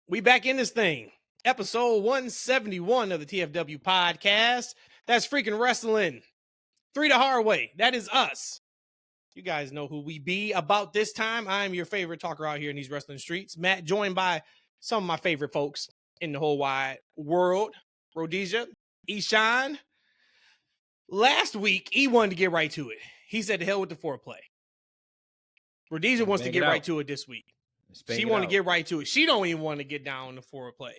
We back in this thing. Episode 171 of the TFW podcast. That's Freakin Wrestling. 3 the hard way. That is us. You guys know who we be. About this time, I am your favorite talker out here in these wrestling streets. Matt, joined by some of my favorite folks in the whole wide world. Rhodesia, Eshaun. Last week, he wanted to get right to it. He said, to hell with the foreplay. Rhodesia wants to get right to it this week. She want to get right to it. She don't even want to get down the foreplay.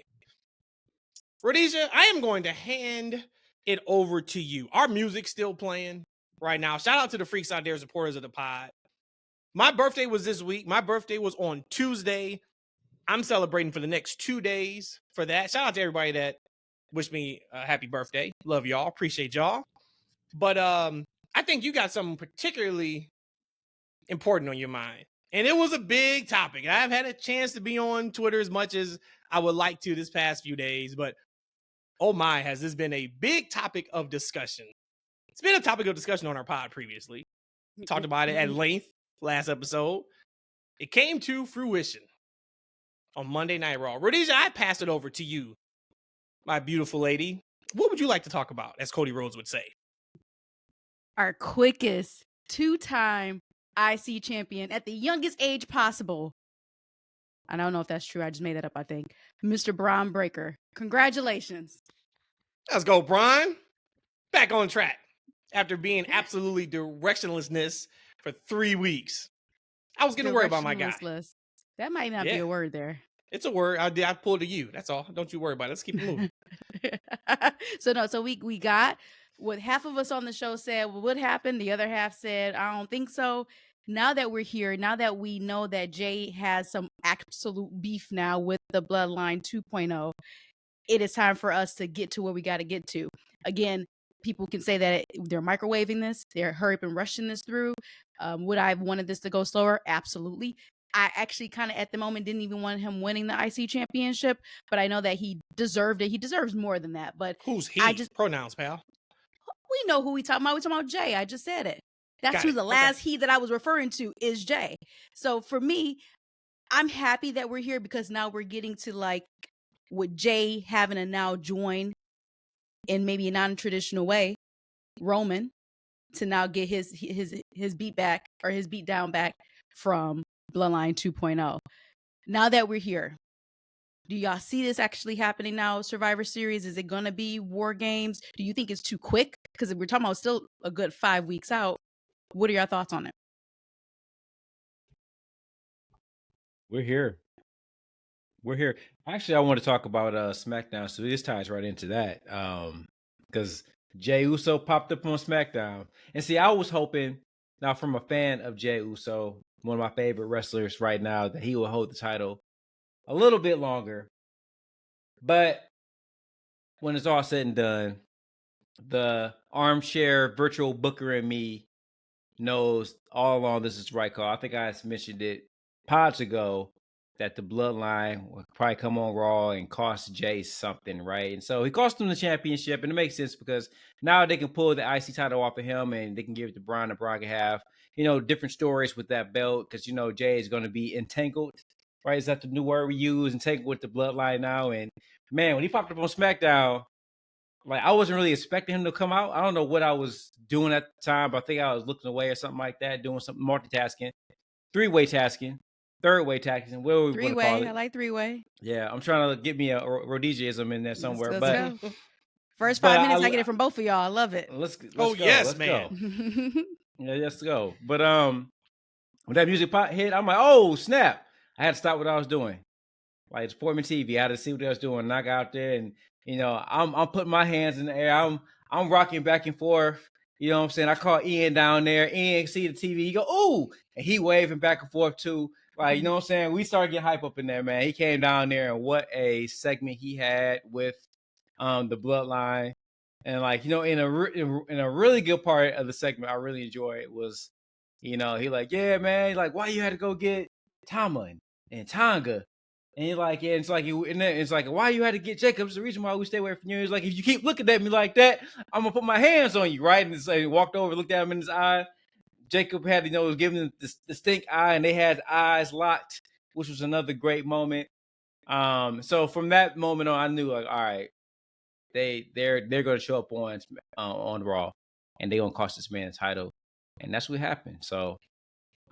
Rhodesia, I am going to hand it over to you. Our music's still playing right now. Shout out to the freaks out there, supporters of the pod. My birthday was this week. My birthday was on Tuesday. I'm celebrating for the next 2 days for that. Shout out to everybody that wished me a happy birthday. Love y'all. Appreciate y'all. But I think you got something particularly important on your mind. And it was a big topic. I've had a chance to be on Twitter as much as I would like to this past few days, but oh my, has this been a big topic of discussion. It's been a topic of discussion on our pod previously. We talked about it at length last episode. It came to fruition on Monday Night Raw. Rhodesia, I pass it over to you, my beautiful lady. What would you like to talk about, as Cody Rhodes would say? Our quickest two-time IC champion at the youngest age possible. I don't know if that's true. I just made that up, I think. Mr. Bron Breakker. Congratulations. Let's go, Bron. Back on track after being absolutely directionlessness for 3 weeks. I was getting worried about my guy. That might not be a word there. It's a word. I pulled a U. That's all. Don't you worry about it. Let's keep it moving. So we got what half of us on the show said what happened. The other half said, I don't think so. Now that we're here, now that we know that Jey has some absolute beef now with the Bloodline 2.0, it is time for us to get to where we got to get to. Again, people can say that they're microwaving this, they're hurry up and rushing this through. Would I have wanted this to go slower? Absolutely. I actually kind of at the moment didn't even want him winning the IC championship, but I know that he deserved it. He deserves more than that. But who's he? Pronouns, pal. We know who we talking about. We talking about Jey. I just said it. That's who the last he that I was referring to is Jey. So for me, I'm happy that we're here because now we're getting to like with Jey having to now join in maybe a non-traditional way, Roman, to now get his beat back or his beat down back from Bloodline 2.0. Now that we're here, do y'all see this actually happening now? Survivor Series, is it going to be War Games? Do you think it's too quick? Because we're talking about still a good 5 weeks out. What are your thoughts on it? We're here. Actually, I want to talk about SmackDown, so this ties right into that. Because Jey Uso popped up on SmackDown. And see, I was hoping, now from a fan of Jey Uso, one of my favorite wrestlers right now, that he will hold the title a little bit longer. But when it's all said and done, the armchair virtual booker in me knows all along this is the right call. I think I mentioned it pods ago that the Bloodline would probably come on Raw and cost Jey something, right? And so he cost him the championship, and it makes sense because now they can pull the IC title off of him and they can give it to Bron, and Bron can have, different stories with that belt because, Jey is going to be entangled, right? Is that the new word we use? Entangled with the Bloodline now. And man, when he popped up on SmackDown, like I wasn't really expecting him to come out. I don't know what I was doing at the time, but I think I was looking away or something like that, doing something multitasking, three-way tasking, third-way tasking, what we want to call it. I like three-way. Yeah, I'm trying to get me a Rhodesiaism in there somewhere. Let's go. First 5 minutes, I get it from both of y'all. I love it. Let's go. Yes, let's man. Go. Yeah, let's go. But when that music hit, I'm like, oh snap! I had to stop what I was doing. Like it's Portman TV. I had to see what I was doing. And I got out there, and I'm putting my hands in the air. I'm rocking back and forth. You know what I'm saying? I call Ian down there. Ian see the TV. He go, ooh, and he waving back and forth too. Like, you know what I'm saying? We started getting hype up in there, man. He came down there, and what a segment he had with the Bloodline. And like, in a really good part of the segment, I really enjoyed it was, he like, yeah, man, like, why you had to go get Tama and Tonga? And he's like, yeah, it's like, why you had to get Jacobs? The reason why we stay away from you is like, if you keep looking at me like that, I'm gonna put my hands on you, right? And it's like, he walked over, looked at him in his eye. Jacob had, was giving him the stink eye, and they had eyes locked, which was another great moment. So from that moment on, I knew like, all right, they're going to show up on Raw, and they're going to cost this man the title, and that's what happened. So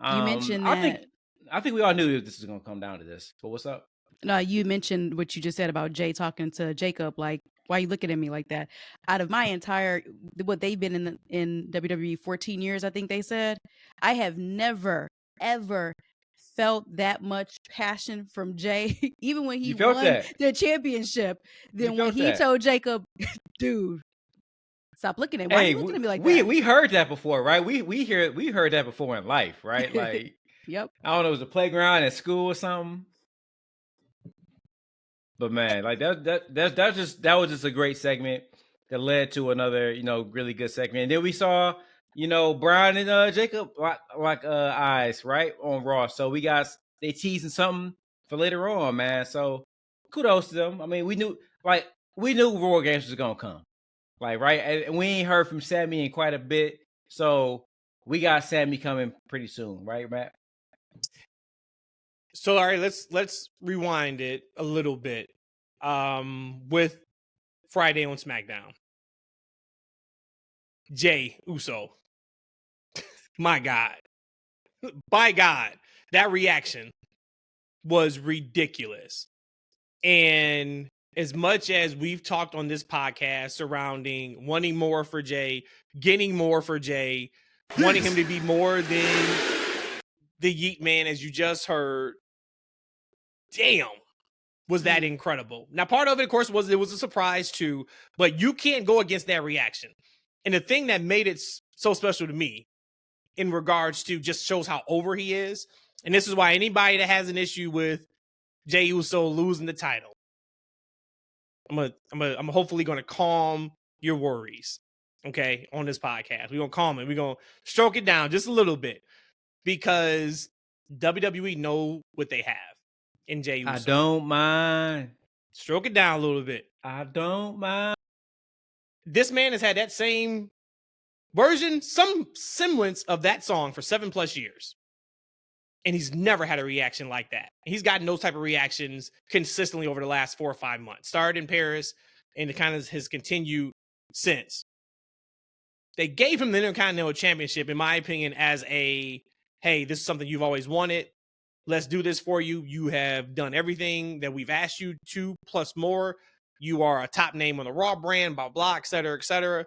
You mentioned I that. think we all knew this was going to come down to this. But what's up? No, you mentioned what you just said about Jay talking to Jacob. Like, why are you looking at me like that? Out of my entire, what they've been in WWE 14 years, I think they said, I have never, ever felt that much passion from Jay, even when he You felt won that? the championship, You than when felt he that? told Jacob, dude, stop looking at me. Why are Hey, you looking at me like that? we heard that before, right? We heard that before in life, right? Like, Yep. I don't know, it was a playground at school or something. But man, like that was just a great segment that led to another, really good segment. And then we saw, Brian and Jacob like eyes, right, on Raw. So they teasing something for later on, man. So kudos to them. I mean, we knew Raw Games was gonna come. Like, right? And we ain't heard from Sammy in quite a bit. So we got Sammy coming pretty soon, right, Matt? So, all right, let's rewind it a little bit. With Friday on SmackDown, Jey Uso. My God, by God, that reaction was ridiculous. And as much as we've talked on this podcast surrounding wanting more for Jey, getting more for Jey, wanting him to be more than the Yeet Man, as you just heard, damn, was that incredible. Now, part of it, of course, was it was a surprise too, but you can't go against that reaction. And the thing that made it so special to me in regards to just shows how over he is. And this is why anybody that has an issue with Jey Uso losing the title, I'm hopefully going to calm your worries, okay, on this podcast. We're going to calm it. We're going to stroke it down just a little bit because WWE know what they have in Jey Uso. I don't mind. Stroke it down a little bit. I don't mind. This man has had that same version, some semblance of that song for 7+ years. And he's never had a reaction like that. He's gotten those type of reactions consistently over the last 4 or 5 months. Started in Paris and it kind of has continued since. They gave him the Intercontinental Championship, in my opinion, as a, hey, this is something you've always wanted. Let's do this for you. You have done everything that we've asked you to, plus more. You are a top name on the Raw brand, blah, blah, et cetera, et cetera.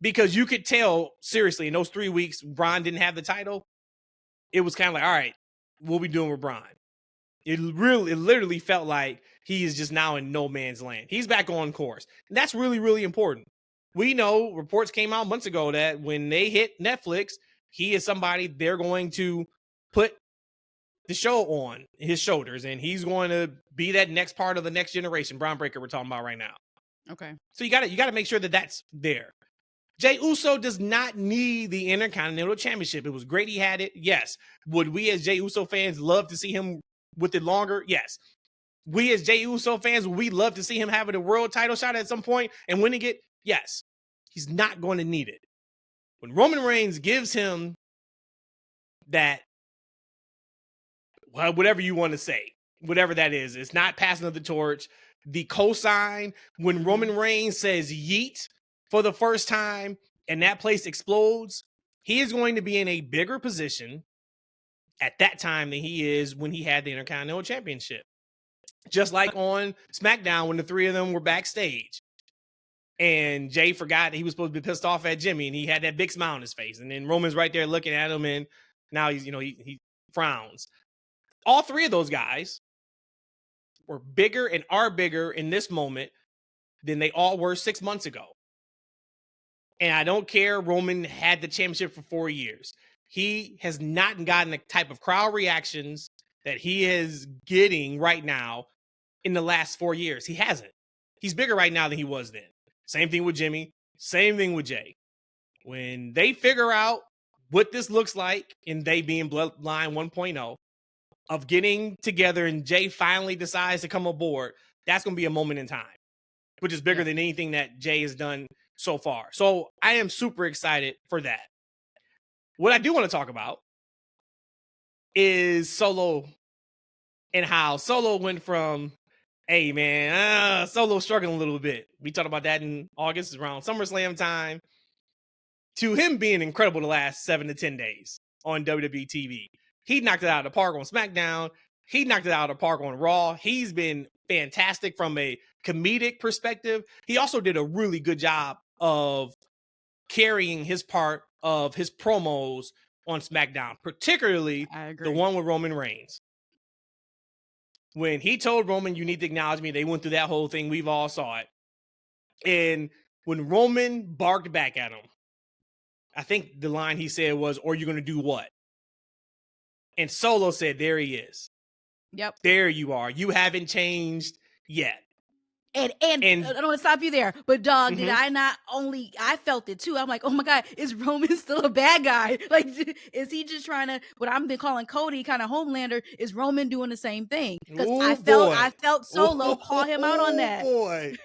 Because you could tell, seriously, in those 3 weeks, Bron didn't have the title. It was kind of like, all right, what we doing with Bron? It literally felt like he is just now in no man's land. He's back on course. And that's really, really important. We know reports came out months ago that when they hit Netflix, he is somebody they're going to put the show on his shoulders, and he's going to be that next part of the next generation. Bron Breakker we're talking about right now. Okay. So you got to make sure that that's there. Jey Uso does not need the Intercontinental Championship. It was great he had it. Yes. Would we as Jey Uso fans love to see him with it longer? Yes. We as Jey Uso fans, would we love to see him having a world title shot at some point and winning it? Yes. He's not going to need it. When Roman Reigns gives him that, well, whatever you want to say, whatever that is, it's not passing of the torch. The cosign, when Roman Reigns says yeet for the first time and that place explodes, he is going to be in a bigger position at that time than he is when he had the Intercontinental Championship. Just like on SmackDown when the three of them were backstage and Jey forgot he was supposed to be pissed off at Jimmy and he had that big smile on his face. And then Roman's right there looking at him and now he's, he frowns. All three of those guys were bigger and are bigger in this moment than they all were 6 months ago. And I don't care, Roman had the championship for 4 years. He has not gotten the type of crowd reactions that he is getting right now in the last 4 years. He hasn't. He's bigger right now than he was then. Same thing with Jimmy. Same thing with Jey. When they figure out what this looks like, and they being Bloodline 1.0, of getting together and Jey finally decides to come aboard, that's going to be a moment in time, which is bigger than anything that Jey has done so far. So I am super excited for that. What I do want to talk about is Solo and how Solo went from Hey, man, Solo struggling a little bit. We talked about that in August around SummerSlam time. To him being incredible the last 7 to 10 days on WWE TV. He knocked it out of the park on SmackDown. He knocked it out of the park on Raw. He's been fantastic from a comedic perspective. He also did a really good job of carrying his part of his promos on SmackDown, particularly the one with Roman Reigns. When he told Roman, you need to acknowledge me, they went through that whole thing. We've all saw it. And when Roman barked back at him, I think the line he said was, or you're going to do what? And Solo said, there he is. Yep. There you are. You haven't changed yet. And I don't want to stop you there, but dog, did I felt it too. I'm like, oh my God, is Roman still a bad guy? Like, is he just trying to, what I've been calling Cody kind of Homelander, is Roman doing the same thing? Because I felt Solo call him out on that. Boy.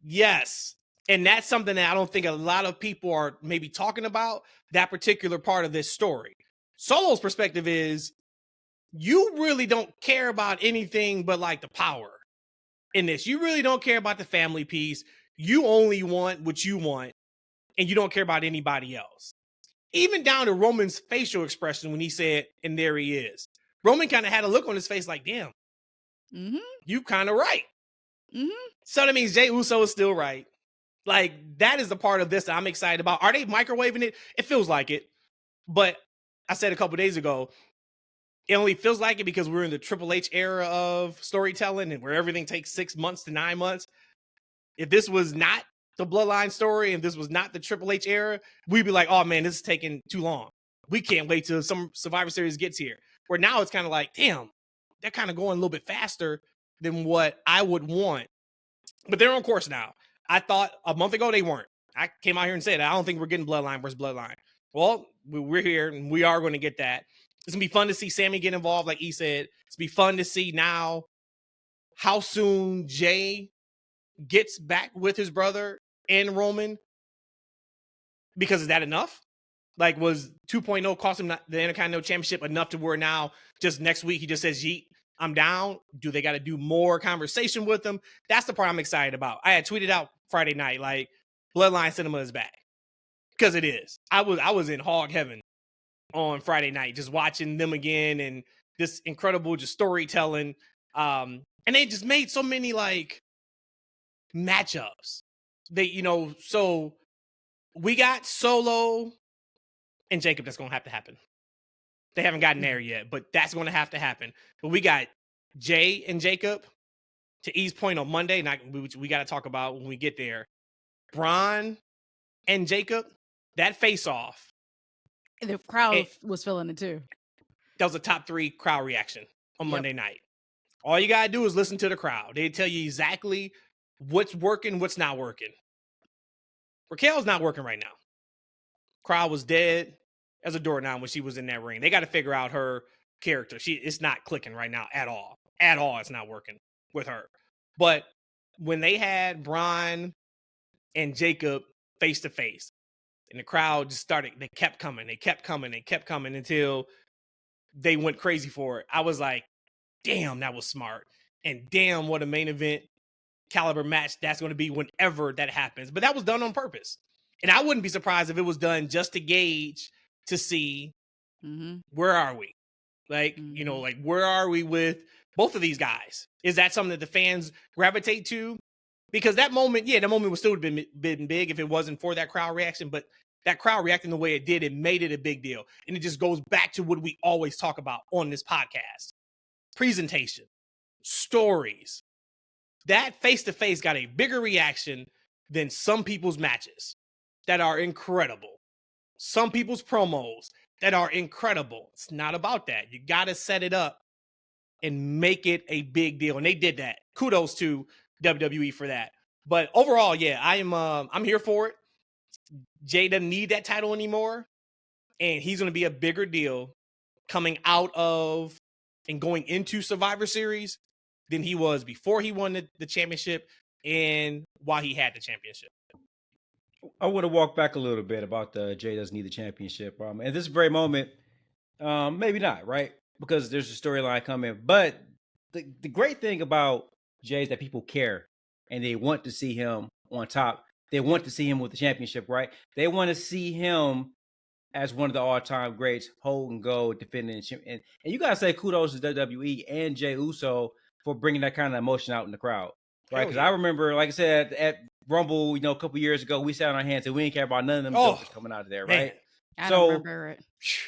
Yes. And that's something that I don't think a lot of people are maybe talking about, that particular part of this story. Solo's perspective is, you really don't care about anything but like the power in this. You really don't care about the family piece. You only want what you want, and you don't care about anybody else. Even down to Roman's facial expression when he said, and there he is. Roman kind of had a look on his face like, damn, you kind of right. So that means Jey Uso is still right. Like, that is the part of this that I'm excited about. Are they microwaving it? It feels like it. But I said a couple days ago, it only feels like it because we're in the Triple H era of storytelling and where everything takes 6 months to 9 months. If this was not the Bloodline story and this was not the Triple H era, we'd be like, oh man, this is taking too long. We can't wait till some Survivor Series gets here. Where now it's kind of like, damn, they're kind of going a little bit faster than what I would want. But they're on course now. I thought a month ago they weren't. I came out here and said, I don't think we're getting Bloodline versus Bloodline. Well, we're here and we are going to get that. It's going to be fun to see Sammy get involved, like he said. It's going to be fun to see now how soon Jey gets back with his brother and Roman. Because is that enough? Like, was 2.0 cost him the Intercontinental Championship enough to where now just next week he just says, yeet, I'm down? Do they got to do more conversation with him? That's the part I'm excited about. I had tweeted out Friday night, like, Bloodline Cinema is back. Because it is. I was in hog heaven on Friday night, just watching them again and this incredible just storytelling. And they just made so many like matchups. So we got Solo and Jacob. That's going to have to happen. They haven't gotten there yet, but that's going to have to happen. But we got Jey and Jacob, to E's point on Monday, which we got to talk about when we get there. Bron and Jacob, that face-off. The crowd was feeling it too. That was a top 3 crowd reaction on Monday night. All you got to do is listen to the crowd. They tell you exactly what's working, what's not working. Raquel's not working right now. Crowd was dead as a doorknob when she was in that ring. They got to figure out her character. It's not clicking right now at all. At all, it's not working with her. But when they had Bron and Jacob face to face, and the crowd just started, they kept coming until they went crazy for it. I was like, damn, that was smart. And damn, what a main event caliber match that's going to be whenever that happens. But that was done on purpose. And I wouldn't be surprised if it was done just to gauge, to see where are we? Like, like where are we with both of these guys? Is that something that the fans gravitate to? Because that moment would still have been big if it wasn't for that crowd reaction. But that crowd reacting the way it did, it made it a big deal. And it just goes back to what we always talk about on this podcast. Presentation, stories. That face-to-face got a bigger reaction than some people's matches that are incredible. Some people's promos that are incredible. It's not about that. You got to set it up and make it a big deal. And they did that. Kudos to WWE for that. But overall, yeah, I'm here for it. Jey doesn't need that title anymore. And he's going to be a bigger deal coming out of and going into Survivor Series than he was before he won the championship and while he had the championship. I want to walk back a little bit about the Jey doesn't need the championship. At this very moment, maybe not, right? Because there's a storyline coming. But the great thing about Jay, is that people care and they want to see him on top. They want to see him with the championship, right? They want to see him as one of the all-time greats, hold and go, defending. And you got to say kudos to WWE and Jey Uso for bringing that kind of emotion out in the crowd, right? Because I remember, like I said, at Rumble, a couple years ago, we sat on our hands and we didn't care about none of them jokers coming out of there, right? I don't remember it.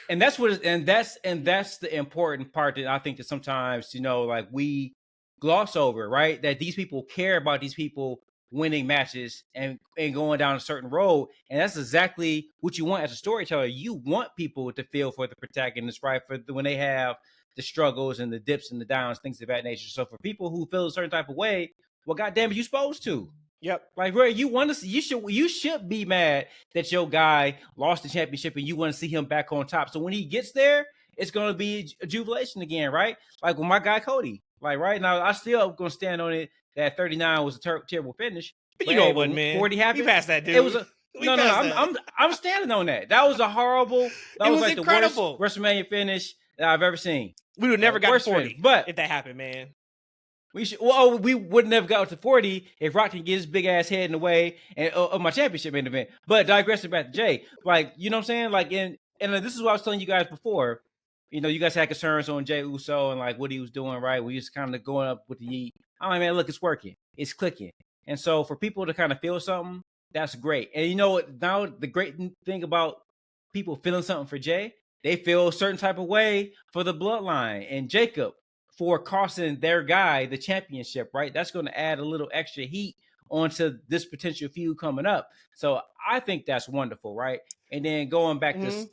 And that's the important part that I think that sometimes, like we gloss over, right? That these people care about these people winning matches and going down a certain road. And that's exactly what you want as a storyteller. You want people to feel for the protagonist, right? When they have the struggles and the dips and the downs, things of that nature. So for people who feel a certain type of way, well, goddamn it, you supposed to. Yep. Like, where you should be mad that your guy lost the championship and you want to see him back on top. So when he gets there, it's going to be a jubilation again, right? Like with my guy Cody. Like right now, I still going to stand on it that 39 was a terrible finish. But you know what, man? 40 happened. We passed that, dude. It was I'm standing on that. That was a horrible. That was like incredible. The worst WrestleMania finish that I've ever seen. We would never got to 40, finish, but if that happened, man. We wouldn't have got to 40 if Rock can get his big ass head in the way of my championship main event. But digressing back to Jay, like, you know what I'm saying? Like, and this is what I was telling you guys before. You guys had concerns on Jey Uso and like what he was doing, right? We just kind of going up with the yeet. I'm like, man, look, it's working. It's clicking. And so for people to kind of feel something, that's great. And you know what? Now the great thing about people feeling something for Jay, they feel a certain type of way for the Bloodline and Jacob for costing their guy the championship, right? That's going to add a little extra heat onto this potential feud coming up. So I think that's wonderful, right? And then going back to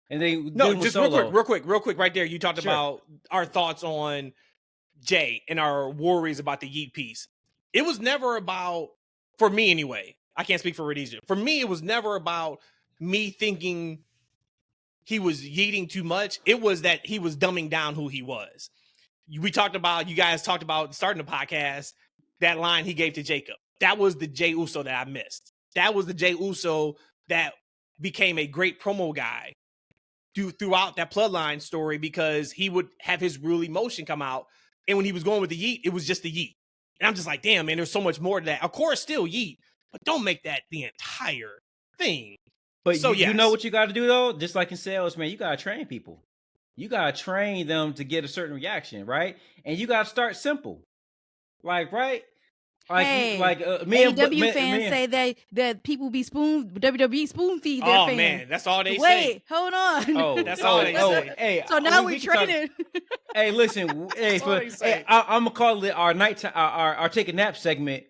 and then just real quick, right there. You talked about our thoughts on Jay and our worries about the yeet piece. It was never about, for me anyway, I can't speak for Rhodesia. For me, it was never about me thinking he was yeeting too much. It was that he was dumbing down who he was. You guys talked about starting the podcast, that line he gave to Jacob. That was the Jey Uso that I missed. That was the Jey Uso that became a great promo guy throughout that Bloodline story, because he would have his real emotion come out. And when he was going with the yeet, it was just the yeet. And I'm just like, damn, man, there's so much more to that. Of course, still yeet, but don't make that the entire thing. But so, you know what you got to do, though? Just like in sales, man, you got to train people. You got to train them to get a certain reaction, right? And you got to start simple. Like, right? Like, hey, AEW fans say that people be WWE spoon feed their fans. Oh man, that's all they say. Wait, hold on. Oh, that's all they say. Hey, so now we're training. Hey, listen. I'm gonna call it our take a nap segment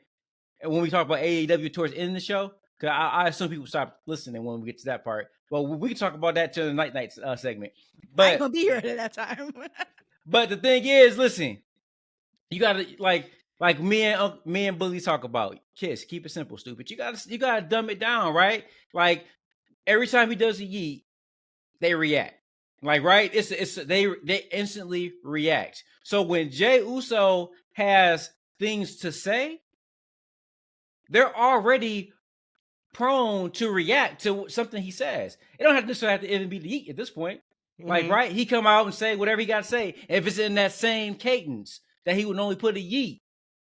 when we talk about AEW towards the end of the show. Because I assume people stop listening when we get to that part. Well, we can talk about that to the night segment. But I ain't gonna be here at that time. But the thing is, listen, you gotta like me and Bully talk about, kids, keep it simple, stupid. You gotta dumb it down, right? Like every time he does a yeet, they react. Like, right? They instantly react. So when Jey Uso has things to say, they're already prone to react to something he says. It don't necessarily have to even be the yeet at this point. Like, right? He come out and say whatever he got to say. If it's in that same cadence that he would normally put a yeet,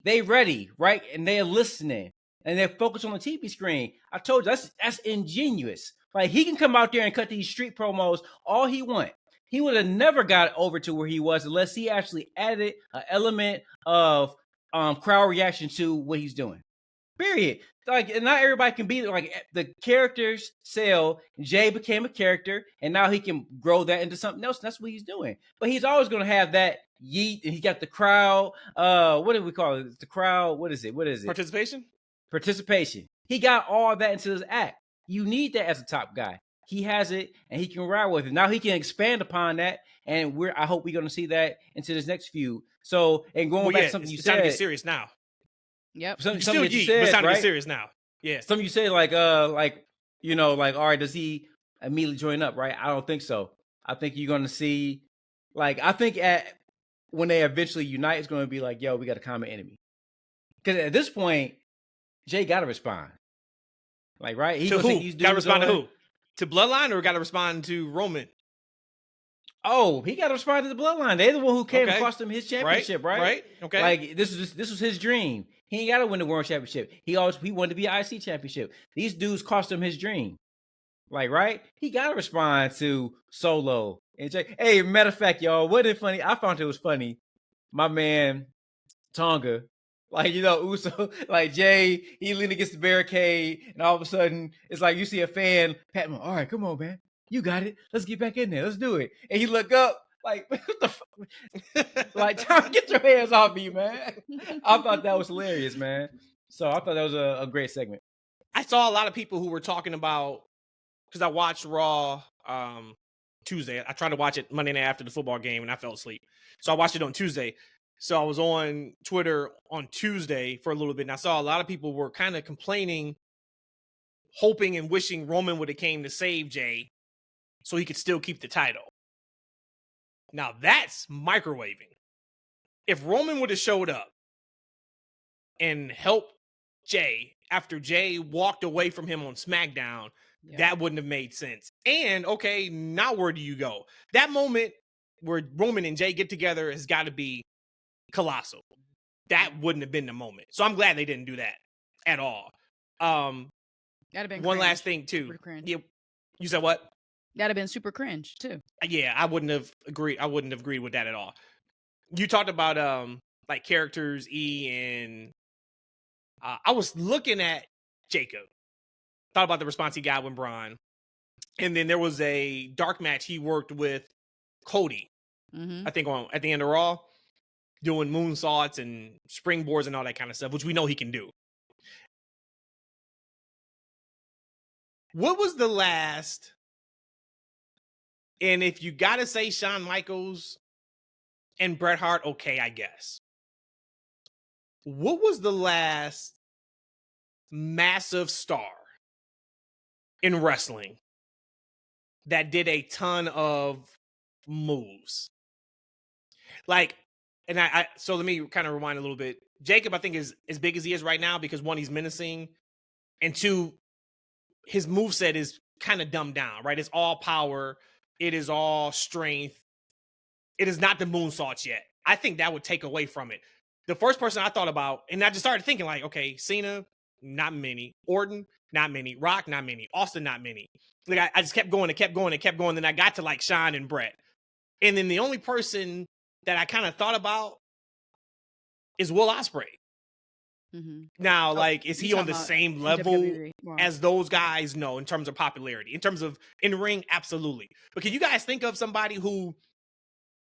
they ready, right? And they're listening. And they're focused on the TV screen. I told you, that's ingenious. Like, he can come out there and cut these street promos all he want. He would have never got over to where he was unless he actually added an element of crowd reaction to what he's doing. Period. Like, and not everybody can be like the characters sell. Jay became a character, and now he can grow that into something else. And that's what he's doing. But he's always going to have that yeet, and he got the crowd. What do we call it? The crowd. What is it? Participation. He got all that into his act. You need that as a top guy. He has it, and he can ride with it. Now he can expand upon that, and I hope we're going to see that into this next feud. So, and going back to something you said, it's time to get serious now. Yep. Something you said, but it's time to get serious now. Yeah. Something you say like, all right, does he immediately join up? Right? I don't think so. I think you're going to see, when they eventually unite, it's going to be like, yo, we got a common enemy. Because at this point, Jay got to respond. Like, right? To who? Got to respond to who? To Bloodline, or got to respond to Roman? Oh, he got to respond to the Bloodline. They're the one who came and Okay. cost him his championship, right? Right. Okay. Like this was his dream. He ain't got to win the world championship. He wanted to be an IC championship. These dudes cost him his dream. Like, right? He got to respond to Solo and Jay. Hey, matter of fact, y'all, wasn't it funny? I found it was funny. My man Tonga, like, you know, Uso, like Jay, he leaned against the barricade, and all of a sudden, it's like you see a fan pat him. All right, come on, man, you got it. Let's get back in there. Let's do it. And he look up, like, what the fuck? Like, Tonga, get your hands off me, man. I thought that was hilarious, man. So I thought that was a great segment. I saw a lot of people who were talking about, because I watched Raw Tuesday. I tried to watch it Monday night after the football game, and I fell asleep. So I watched it on Tuesday. So I was on Twitter on Tuesday for a little bit, and I saw a lot of people were kind of complaining, hoping and wishing Roman would have came to save Jey so he could still keep the title. Now that's microwaving. If Roman would have showed up and helped Jey after Jey walked away from him on SmackDown, that wouldn't have made sense. And okay, now where do you go? That moment where Roman and Jey get together has got to be colossal. That wouldn't have been the moment. So I'm glad they didn't do that at all. That'd have been one cringe. last thing too. Yeah, you said what? That'd have been super cringe too. Yeah, I wouldn't have agreed with that at all. You talked about like characters and I was looking at Jacob. Thought about the response he got when Bron. And then there was a dark match he worked with Cody. I think at the end of Raw, doing moonsaults and springboards and all that kind of stuff, which we know he can do. What was the last? And if you got to say Shawn Michaels and Bret Hart, okay, I guess. What was the last massive star in wrestling that did a ton of moves? Like, and so let me kind of rewind a little bit. Jacob, I think, is as big as he is right now because one, he's menacing, and two, his moveset is kind of dumbed down, right? It's all power. It is all strength. It is not the moonsaults yet. I think that would take away from it. The first person I thought about, and I just started thinking like, okay, Cena, not many. Orton, not many. Rock, not many. Austin, not many. Like I just kept going and kept going and kept going. Then I got to like Shawn and Bret. And then the only person that I kind of thought about is Will Ospreay. Now, like, is he on the same level as those guys? No, in terms of popularity. In terms of in ring, absolutely. But can you guys think of somebody who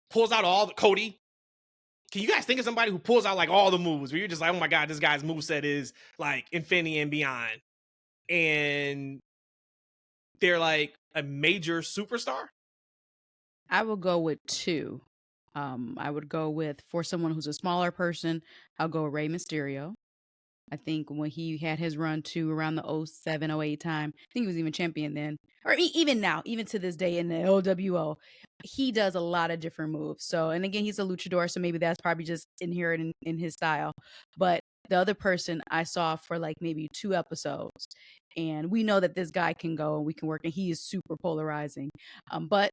pulls out all the Cody? Can you guys think of somebody who pulls out like all the moves where you're just like, oh my God, this guy's moveset is like infinity and beyond, and they're like a major superstar? I will go with two. I would go with, for someone who's a smaller person, I'll go Rey Mysterio. I think when he had his run to around the 07, 08 time, I think he was even champion then. Or even now, even to this day in the LWO, he does a lot of different moves. So, and again, he's a luchador, so maybe that's probably just inherent in his style. But the other person I saw for like maybe 2 episodes, and we know that this guy can go and we can work, and he is super polarizing. But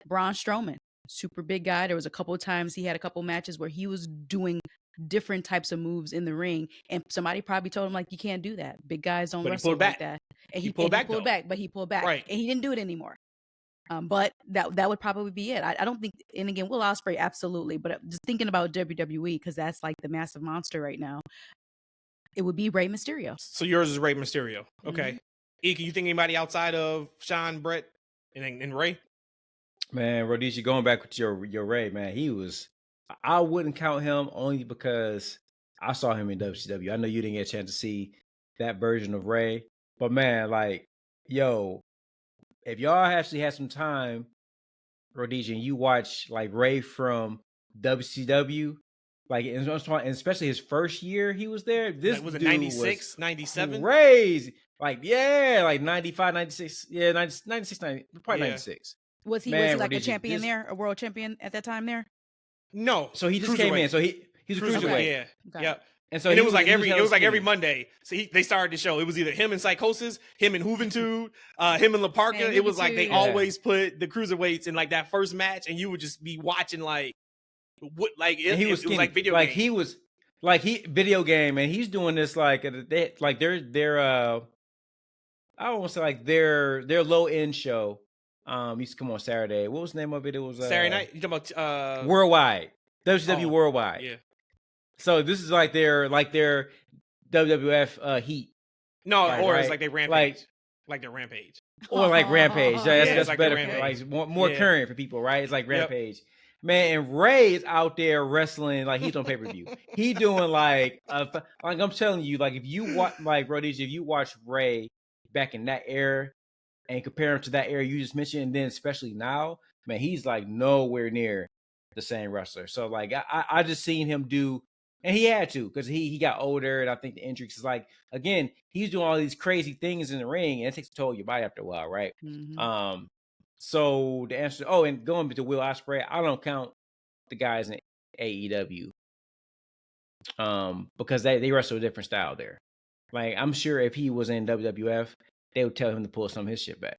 Braun Strowman, super big guy. There was a couple of times he had a couple matches where he was doing different types of moves in the ring, and somebody probably told him like, you can't do that. Big guys don't wrestle like that. And he pulled back, but he pulled back, right? And he didn't do it anymore. But that would probably be it. I don't think. And again, Will Ospreay, absolutely. But just thinking about WWE, because that's like the massive monster right now, it would be Rey Mysterio. So yours is Rey Mysterio. Okay. E, can you think anybody outside of Shawn, Bret, and Rey? Man, Rhodesia, going back with your Rey, man, I wouldn't count him only because I saw him in WCW. I know you didn't get a chance to see that version of Rey, but man, like, yo, if y'all actually had some time, Rhodesia, and you watch like Rey from WCW, like, and especially his first year he was there, this was it dude 96, 97? Crazy. Like, yeah, like 95, 96. Yeah, 96, 90, probably 96. Was he like a champion there, a world champion at that time there? No. So he just came in. So he's a cruiserweight. Yeah. And so And it was like hella every skinny. Monday. So they started the show. It was either him and Psychosis, him and Juventud, him and La Parca. Man, It was like they Juventud. always put the cruiserweights in like that first match, and you would just be watching like what like And he was it was like video like game. he was like video game, and he's doing this like they're I don't want to say like their low end show. Used to come on Saturday. What was the name of it? It was Saturday night. You talking about Worldwide, WCW Worldwide. Yeah. So this is like their WWF Heat. No, Right, or right. it's like they rampage, like their rampage. Or like Rampage. That's, Yeah, that's like better, Rampage. like more Yeah. current for people, right? It's like Yep. Rampage. Man, and Ray's out there wrestling like he's on pay-per-view. He doing like I'm telling you, like if you watch like Rhodesia, if you watch Ray back in that era and compare him to that era you just mentioned, and then especially now, man, he's like nowhere near the same wrestler. So like I just seen him do, and he had to because he got older, and I think the injuries is like again he's doing all these crazy things in the ring, and it takes a toll on your body after a while, right? Mhm. So the answer, oh, and going to Will Ospreay, I don't count the guys in AEW, because they wrestle a different style there. Like I'm sure if he was in WWF, they would tell him to pull some of his shit back.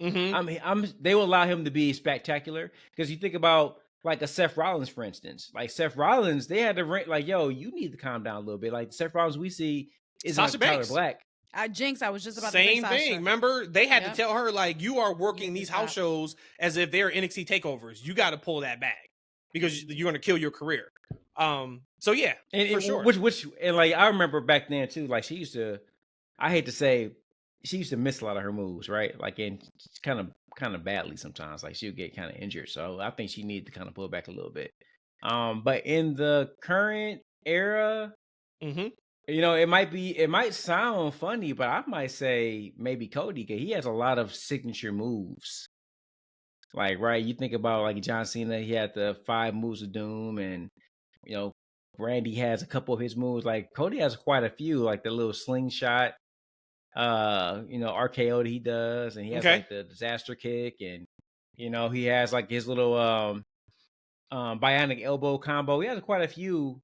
Mm-hmm. They will allow him to be spectacular because you think about like a Seth Rollins, for instance. Like Seth Rollins, they had to like, yo, you need to calm down a little bit. Like Seth Rollins we see is Sasha Tyler Banks. Black. Jinx, I was just about Same to say thing. Sasha. Remember, they had Yep. to tell her like you are working need these to house stop. shows as if they're NXT takeovers. You got to pull that back because you're going to kill your career. So yeah, And for sure. Which and like I remember back then too. Like she used to, I hate to say, she used to miss a lot of her moves, right? Like and kind of badly sometimes. Like she would get kind of injured. So I think she needed to kind of pull back a little bit. But in the current era, Mm-hmm. you know, it might sound funny, but I might say maybe Cody because he has a lot of signature moves. Like right, you think about like John Cena, he had the 5 moves of doom, and you know, Randy has a couple of his moves. Like Cody has quite a few, like the little slingshot, you know, RKO that he does, and he has Okay. like the disaster kick, and you know, he has like his little bionic elbow combo. He has quite a few,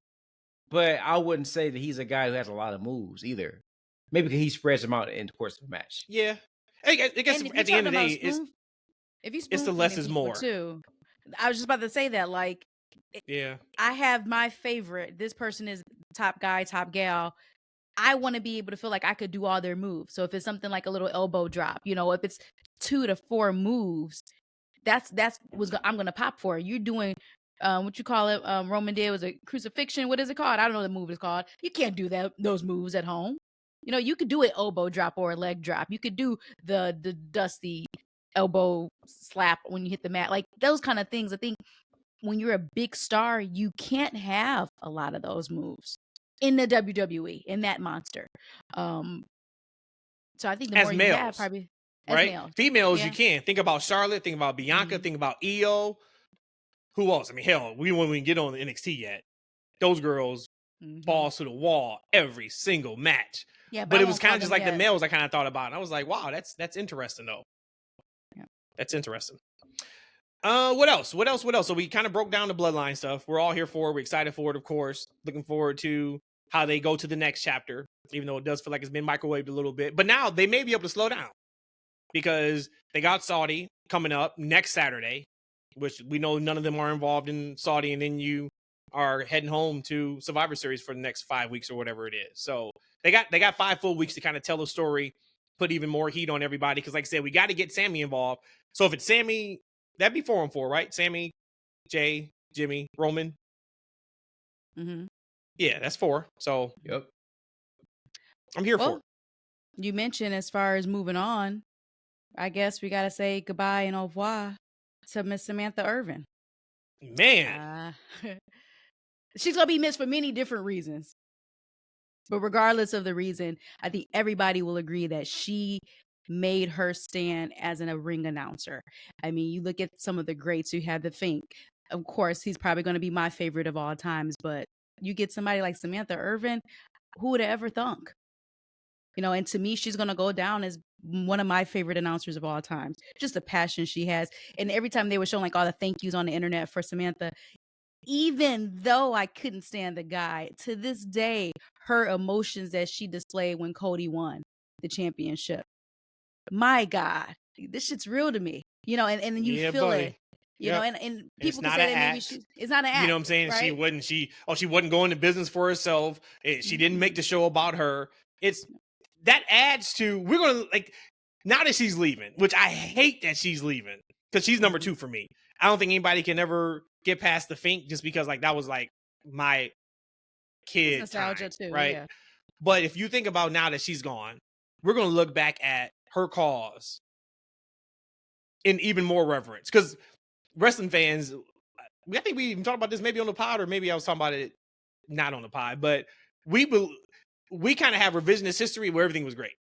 but I wouldn't say that he's a guy who has a lot of moves either. Maybe because he spreads them out in the course of the match. Yeah, I guess And if at the you're end of the talking day, about spoon- if you it's the spoon less feeding is people more. too. I was just about to say that. Like, Yeah, I have my favorite. This person is top guy, top gal. I want to be able to feel like I could do all their moves. So if it's something like a little elbow drop, you know, if it's 2 to 4 moves, that's I'm gonna pop for. You're doing what you call it? Roman did was a crucifixion. What is it called? I don't know what the move is called. You can't do those moves at home. You know, you could do an elbow drop or a leg drop. You could do the dusty elbow slap when you hit the mat. Like those kind of things. I think when you're a big star, you can't have a lot of those moves in the WWE, in that monster. So I think the as more you males, have, probably as right? males. Females, Yeah. you can think about Charlotte, think about Bianca, Mhm. think about Io. Who else? I mean, hell, we won't even get on the NXT yet. Those girls Mhm. balls to the wall every single match. Yeah, But I it was won't kind call of just them like the yet. males I kind of thought about. And I was like, wow, that's interesting though. Yeah. That's interesting. What else? What else? So we kind of broke down the Bloodline stuff. We're all here for it. We're excited for it, of course. Looking forward to how they go to the next chapter, even though it does feel like it's been microwaved a little bit. But now they may be able to slow down because they got Saudi coming up next Saturday, which we know none of them are involved in Saudi, and then you are heading home to Survivor Series for the next 5 weeks or whatever it is. So they got 5 full weeks to kind of tell the story, put even more heat on everybody. Because like I said, we got to get Sammy involved. So if it's Sammy, that'd be 4-on-4, right? Sammy, Jay, Jimmy, Roman. Mhm. Yeah, that's 4. So Yep. I'm here for Well, it. you mentioned as far as moving on, I guess we gotta say goodbye and au revoir to Miss Samantha Irvin. Man, She's gonna be missed for many different reasons. But regardless of the reason, I think everybody will agree that she made her stand as a ring announcer. I mean, you look at some of the greats you had to think. Of course, he's probably going to be my favorite of all times, but you get somebody like Samantha Irvin, who would have ever thunk? You know, and to me, she's going to go down as one of my favorite announcers of all time. Just the passion she has. And every time they were showing like all the thank yous on the internet for Samantha, even though I couldn't stand the guy, to this day, her emotions that she displayed when Cody won the championship. My God, this shit's real to me. You know, and you feel buddy. it. You know, and people can not say an that maybe act. it's not an act. You know what I'm saying? Right? She wasn't going to business for herself. She didn't make the show about her. It's that adds to, we're gonna, like, now that she's leaving, which I hate that she's leaving, because she's number 2 for me. I don't think anybody can ever get past the Fink, just because like that was like my kid nostalgia time, too, right? yeah. But if you think about now that she's gone, we're gonna look back at her cause in even more reverence, because wrestling fans, I think we even talked about this maybe on the pod, or maybe I was talking about it not on the pod, but we kind of have revisionist history where everything was great.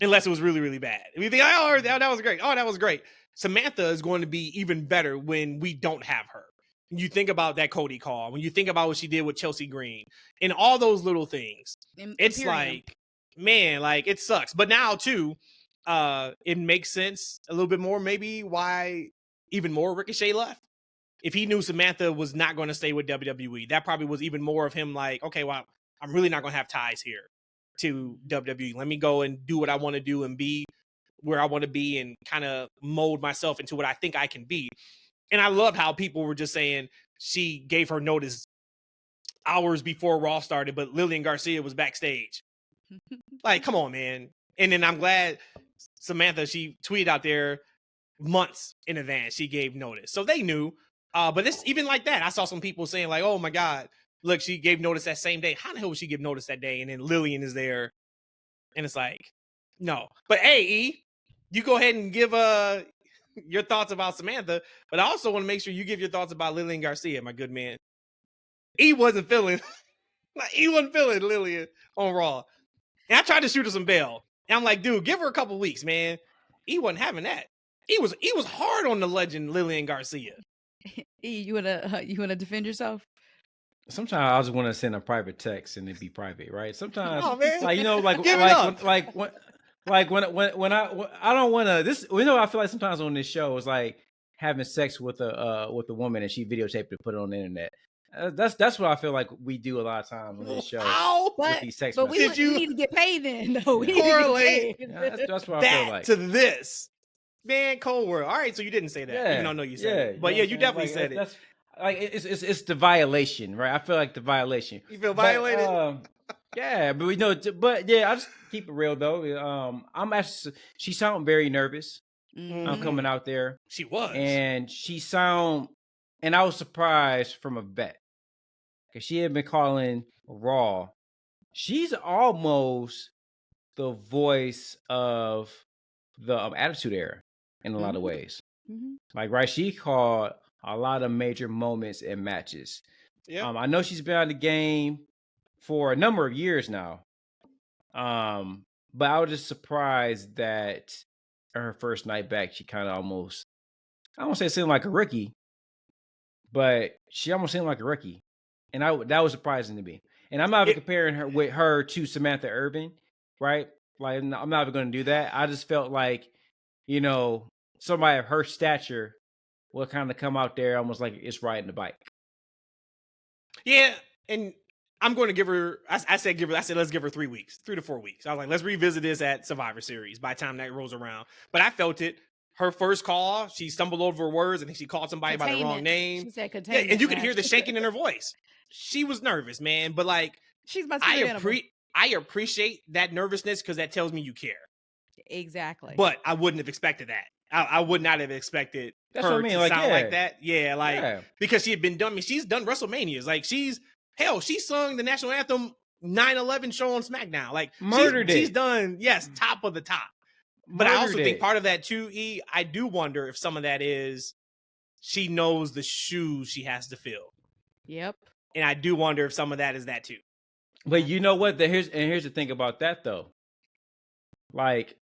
Unless it was really, really bad. We think, oh, that was great. Oh, that was great. Samantha is going to be even better when we don't have her. When you think about that Cody call, when you think about what she did with Chelsea Green, and all those little things, it's like, man, like, it sucks. But now too, it makes sense a little bit more maybe why even more Ricochet left. If he knew Samantha was not going to stay with WWE, that probably was even more of him like, okay, well, I'm really not going to have ties here to WWE. Let me go and do what I want to do and be where I want to be and kind of mold myself into what I think I can be. And I love how people were just saying she gave her notice hours before Raw started, but Lillian Garcia was backstage. Like, come on, man. And then I'm glad Samantha, she tweeted out there months in advance, she gave notice. So they knew. But it's even like that. I saw some people saying like, oh my God, look, she gave notice that same day. How the hell would she give notice that day? And then Lillian is there. And it's like, no. But hey, E, you go ahead and give your thoughts about Samantha. But I also want to make sure you give your thoughts about Lillian Garcia, my good man. E wasn't feeling Lillian on Raw. And I tried to shoot her some bail. And I'm like, dude, give her a couple weeks, man. E wasn't having that. E was hard on the legend Lillian Garcia. E, you wanna defend yourself? Sometimes I just want to send a private text and it be private, right? Sometimes, oh, man. like, you know, like when I don't want to. This, you know, I feel like sometimes on this show is like having sex with a woman and she videotaped it, put it on the internet. That's what I feel like we do a lot of times on this show. But these sex we need to get paid then. No, we correlate that's what I feel like. To this. Man, Cold World. All right, so you didn't say that, even though I know you said it. But yeah, you definitely said it. That's like it's the violation, right? I feel like the violation. You feel violated? Yeah, but we know. But yeah, I just keep it real though. I'm actually. She sounded very nervous. I'm coming out there. She was, and and I was surprised from a vet because she had been calling Raw. She's almost the voice of the Attitude Era in a lot of ways. Like, right, she called a lot of major moments and matches. Yeah. I know she's been on the game for a number of years now. But I was just surprised that in her first night back, she kind of almost, I don't say seemed like a rookie, but she almost seemed like a rookie. And that was surprising to me. And I'm not even comparing her with her to Samantha Irvin, right? Like, I'm not even going to do that. I just felt like, you know, somebody of her stature will kind of come out there almost like it's riding the bike. Yeah, and I'm going to give her, I said let's give her 3 weeks, 3 to 4 weeks. I was like, let's revisit this at Survivor Series by the time that rolls around. But I felt it. Her first call, she stumbled over her words. I think she called somebody by the wrong name. She said containment. Yeah, and you could hear the shaking in her voice. She was nervous, man. But like, she's my I appreciate that nervousness because that tells me you care. Exactly. But I wouldn't have expected that. I would not have expected her to sound like that. Yeah, because she had been done. I mean, she's done WrestleManias. Like, she sung the national anthem 9/11 show on SmackDown. Like, she's done, top of the top. But I also think part of that too, E, I do wonder if some of that is she knows the shoes she has to fill. Yep. And I do wonder if some of that is that too. But you know what? Here's the thing about that though. Like,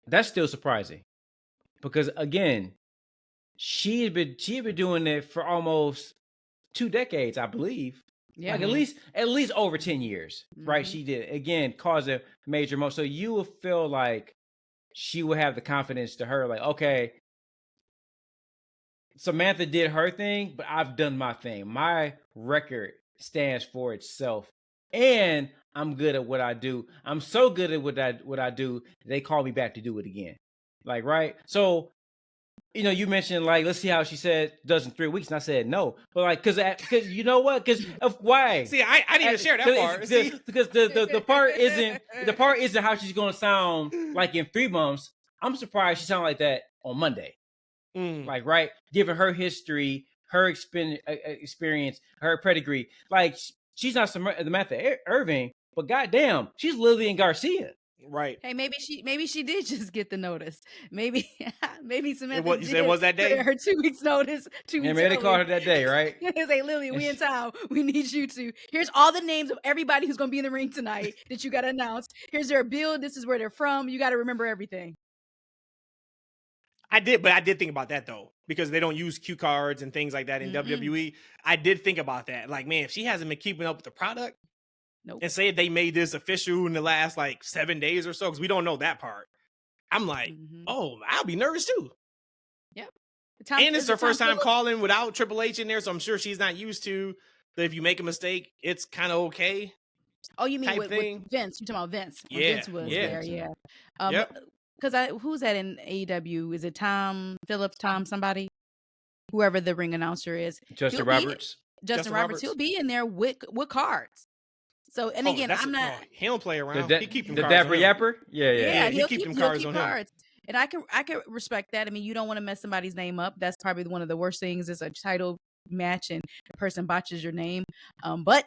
that's still surprising. Because again, she had been doing it for almost 2 decades, I believe. Yeah. Like at least over 10 years, right? She did again cause a major moment. So you will feel like she will have the confidence to her, like, okay, Samantha did her thing, but I've done my thing. My record stands for itself, and I'm good at what I do. I'm so good at what I do. They call me back to do it again. Like, right? So, you mentioned like, let's see how she said does in 3 weeks, and I said no, but like, because you know what? Because of why? See, I didn't even share that part. Because the part isn't how she's going to sound like in 3 months. I'm surprised she sounded like that on Monday. Like, right, given her history, her experience, her pedigree, like she's not Samantha Irvin, but goddamn, she's Lillian Garcia. Right. Hey, maybe she did just get the notice. Maybe Samantha it was that day. Her 2 weeks notice. 2 weeks. Maybe they called her that day, right? They say, Lillian, we in town. We need you to. Here's all the names of everybody who's going to be in the ring tonight that you got to announce. Here's their bill. This is where they're from. You got to remember everything. I did think about that though, because they don't use cue cards and things like that in WWE. I did think about that. Like, man, if she hasn't been keeping up with the product, and say they made this official in the last like 7 days or so, because we don't know that part. I'm like, oh, I'll be nervous too. Yep. And it's her first time calling without Triple H in there, so I'm sure she's not used to that. If you make a mistake, it's kind of okay. Oh, you mean with Vince? You're talking about Vince? Yeah, Vince was there. Yeah. Yep. Because who's that in AEW? Is it Tom Phillips? Tom somebody? Whoever the ring announcer is. Justin Roberts. Justin Roberts. He'll be in there with cards. So, and again, I'm not. He don't play around. He keep them the cards. Dapper Yapper. Yeah. He keep them cards on him. And I can respect that. I mean, you don't want to mess somebody's name up. That's probably one of the worst things. Is a title match and the person botches your name. But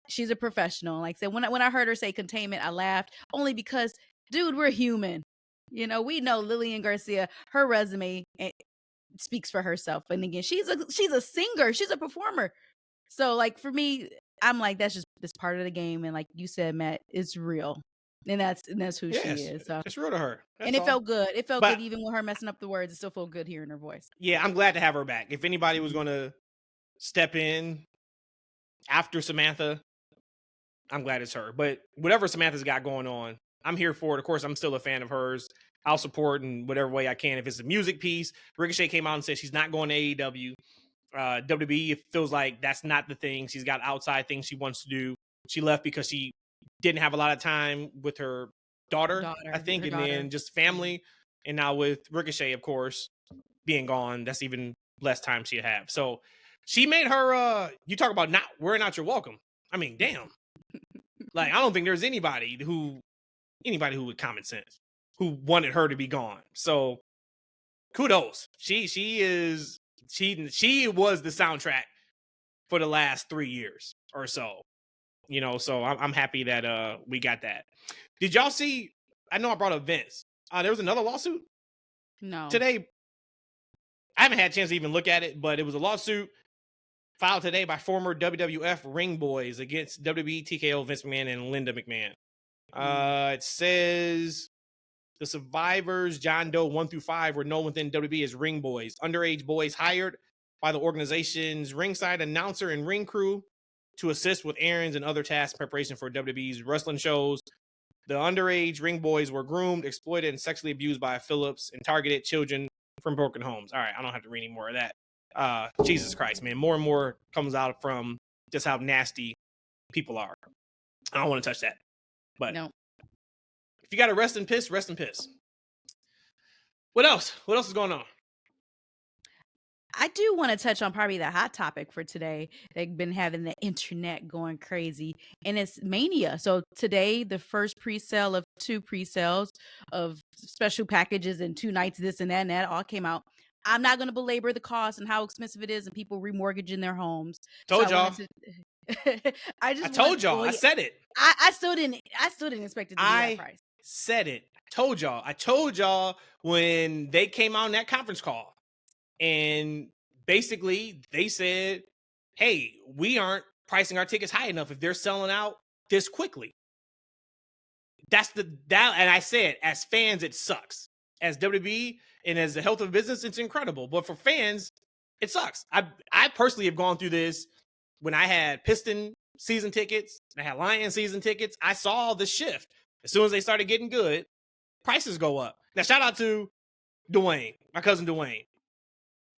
she's a professional. Like I said, when I heard her say containment, I laughed only because, dude, we're human. We know Lillian Garcia, her resume speaks for herself. And again, she's a singer, she's a performer. So like for me, I'm like, that's part of the game. And like you said, Matt, it's real. And that's who she is. So it's real to her. And it felt good. It felt good even with her messing up the words. It still felt good hearing her voice. Yeah, I'm glad to have her back. If anybody was going to step in after Samantha, I'm glad it's her. But whatever Samantha's got going on, I'm here for it. Of course, I'm still a fan of hers. I'll support in whatever way I can. If it's a music piece, Ricochet came out and said she's not going to AEW. WWE, it feels like that's not the thing. She's got outside things she wants to do. She left because she didn't have a lot of time with her daughter I think, and then just family. And now with Ricochet, of course, being gone, that's even less time she'd have. So she made her, you talk about not wearing out your welcome. I mean, damn. Like, I don't think there's anybody who with common sense who wanted her to be gone. So kudos. She was the soundtrack for the last 3 years or so. So I'm happy that we got that. Did y'all see? I know I brought up Vince. There was another lawsuit. No. Today, I haven't had a chance to even look at it, but it was a lawsuit filed today by former WWF ring boys against WWE, TKO, Vince McMahon, and Linda McMahon. It says the survivors, John Doe 1 through 5, were known within WWE as ring boys, underage boys hired by the organization's ringside announcer and ring crew to assist with errands and other tasks in preparation for WWE's wrestling shows. The underage ring boys were groomed, exploited, and sexually abused by Phillips and targeted children from broken homes. All right, I don't have to read any more of that. Jesus Christ, man. More and more comes out from just how nasty people are. I don't want to touch that. But no. If you got to rest in piss, rest in piss. What else? What else is going on? I do want to touch on probably the hot topic for today. They've been having the internet going crazy, and it's Mania. So today, the first pre-sale of 2 pre-sales of special packages and 2 nights, this and that all came out. I'm not going to belabor the cost and how expensive it is and people remortgaging their homes. Told y'all. I told y'all. I said it. I still didn't expect it to be that price. Said it. I told y'all when they came out in that conference call. And basically they said, hey, we aren't pricing our tickets high enough if they're selling out this quickly. And I said, as fans, it sucks. As WWE and as the health of business, it's incredible. But for fans, it sucks. I personally have gone through this when I had Piston season tickets, and I had Lion season tickets. I saw the shift. As soon as they started getting good, prices go up. Now, shout out to Dwayne, my cousin Dwayne.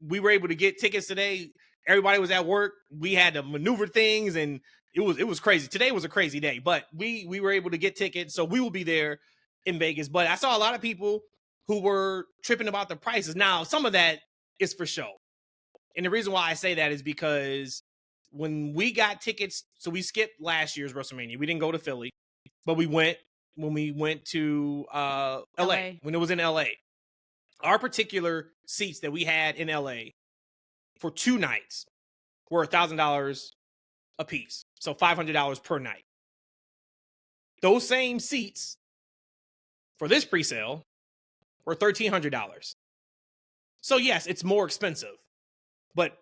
we were able to get tickets today. Everybody was at work. We had to maneuver things, and it was crazy. Today was a crazy day, but we were able to get tickets, so we will be there in Vegas. But I saw a lot of people who were tripping about the prices. Now, some of that is for show. And the reason why I say that is because when we got tickets, so we skipped last year's WrestleMania. We didn't go to Philly, but we went when we went to LA, when it was in LA. Our particular seats that we had in LA for 2 nights were $1,000 a piece. So $500 per night. Those same seats for this presale were $1,300. So yes, it's more expensive. But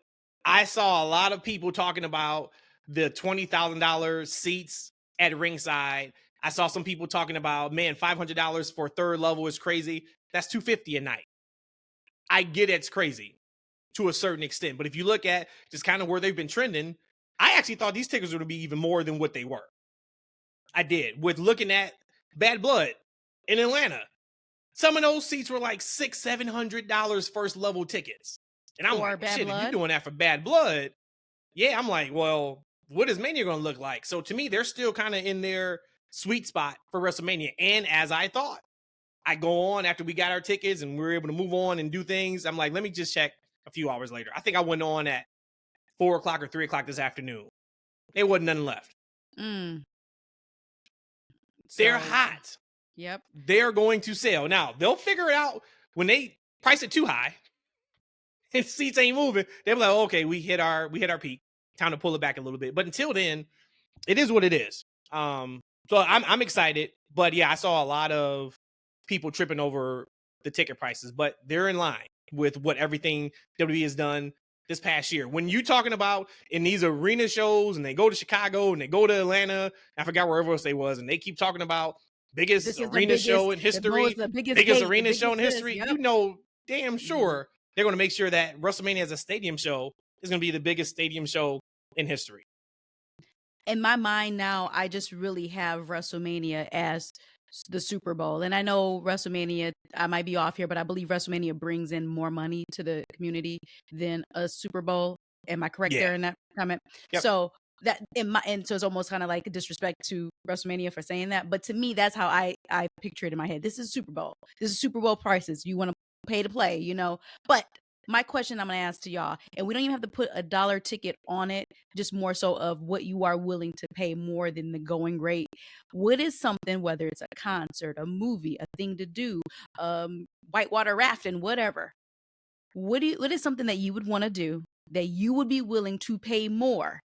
I saw a lot of people talking about the $20,000 seats at ringside. I saw some people talking about, man, $500 for third level is crazy. That's $250 a night. I get it's crazy to a certain extent. But if you look at just kind of where they've been trending, I actually thought these tickets would be even more than what they were. I did. With looking at Bad Blood in Atlanta, some of those seats were like $600-$700 first level tickets. And I'm like, shit, if you're doing that for Bad Blood, yeah, I'm like, well, what is Mania going to look like? So to me, they're still kind of in their sweet spot for WrestleMania. And as I thought, I go on after we got our tickets and we were able to move on and do things. I'm like, let me just check a few hours later. I think I went on at 4 o'clock or 3 o'clock this afternoon. There wasn't nothing left. They're hot. Yep. They're going to sell. Now, they'll figure it out when they price it too high and seats ain't moving. They'll be like, oh, okay, we hit our peak. Time to pull it back a little bit. But until then, it is what it is. So I'm excited. But yeah, I saw a lot of people tripping over the ticket prices, but they're in line with what everything WWE has done this past year. When you talking about in these arena shows and they go to Chicago and they go to Atlanta, I forgot wherever else they was, and they keep talking about biggest arena show in history, biggest arena show in history. Yep. You know, damn sure they're going to make sure that WrestleMania as a stadium show is going to be the biggest stadium show in history. In my mind now, I just really have WrestleMania as the Super Bowl. And I know WrestleMania, I might be off here, but I believe WrestleMania brings in more money to the community than a Super Bowl. Am I correct there in that comment? Yep. So that so it's almost kind of like a disrespect to WrestleMania for saying that. But to me, that's how I picture it in my head. This is Super Bowl. This is Super Bowl prices. You want to pay to play, you know. But my question I'm going to ask to y'all, and we don't even have to put a dollar ticket on it, just more so of what you are willing to pay more than the going rate. What is something, whether it's a concert, a movie, a thing to do, whitewater rafting, whatever. What is something that you would want to do that you would be willing to pay more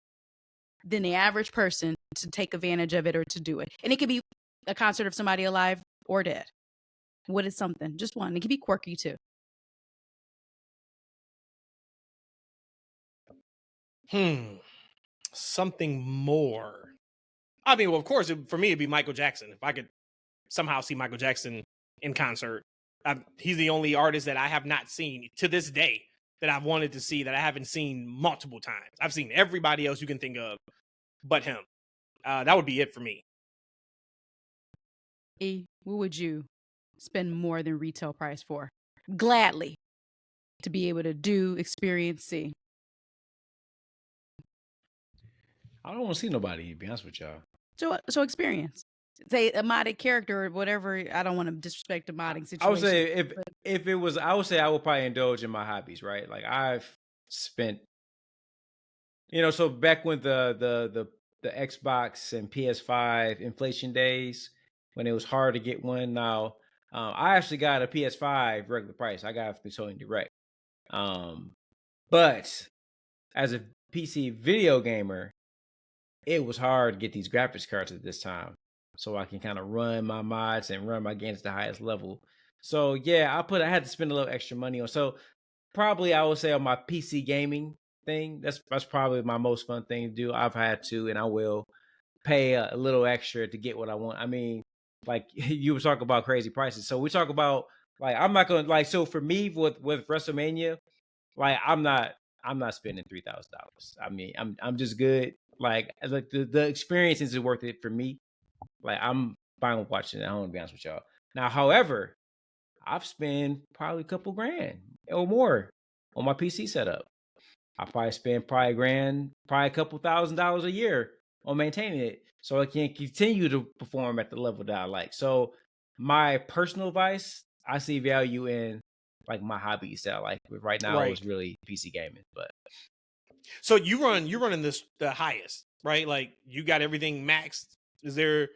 than the average person to take advantage of it or to do it? And it could be a concert of somebody alive or dead. What is something? Just one. It could be quirky too. Something more. I mean, well, of course, for me, it'd be Michael Jackson. If I could somehow see Michael Jackson in concert, he's the only artist that I have not seen to this day that I've wanted to see that I haven't seen multiple times. I've seen everybody else you can think of but him. That would be it for me. What would you spend more than retail price for? Gladly. To be able to do, experience, see. I don't want to see nobody, to be honest with y'all. So experience. Say a modded character or whatever. I don't want to disrespect the modding situation. I would say if it was, I would say I would probably indulge in my hobbies, right? Like I've spent, so back when the Xbox and PS5 inflation days, when it was hard to get one. Now, I actually got a PS5 regular price. I got it through Sony Direct. But as a PC video gamer, it was hard to get these graphics cards at this time, so I can kind of run my mods and run my games at the highest level. So yeah, I had to spend a little extra money on. So probably I would say on my PC gaming thing, that's probably my most fun thing to do. I've had to, and I will pay a little extra to get what I want. I mean, like you were talking about crazy prices. So we talk about like I'm not gonna like. So for me with WrestleMania, like I'm not spending $3,000. I mean, I'm just good. Like the experience isn't worth it for me. Like I'm fine with watching it at home, to be honest with y'all. Now, however, I've spent probably a couple grand or more on my PC setup. I probably spend probably a couple $1,000s a year on maintaining it, so I can continue to perform at the level that I like. So my personal advice, I see value in like my hobbies that I like. Right now Right. is really PC gaming, but So you're running the highest, right? Like you got everything maxed. Is there,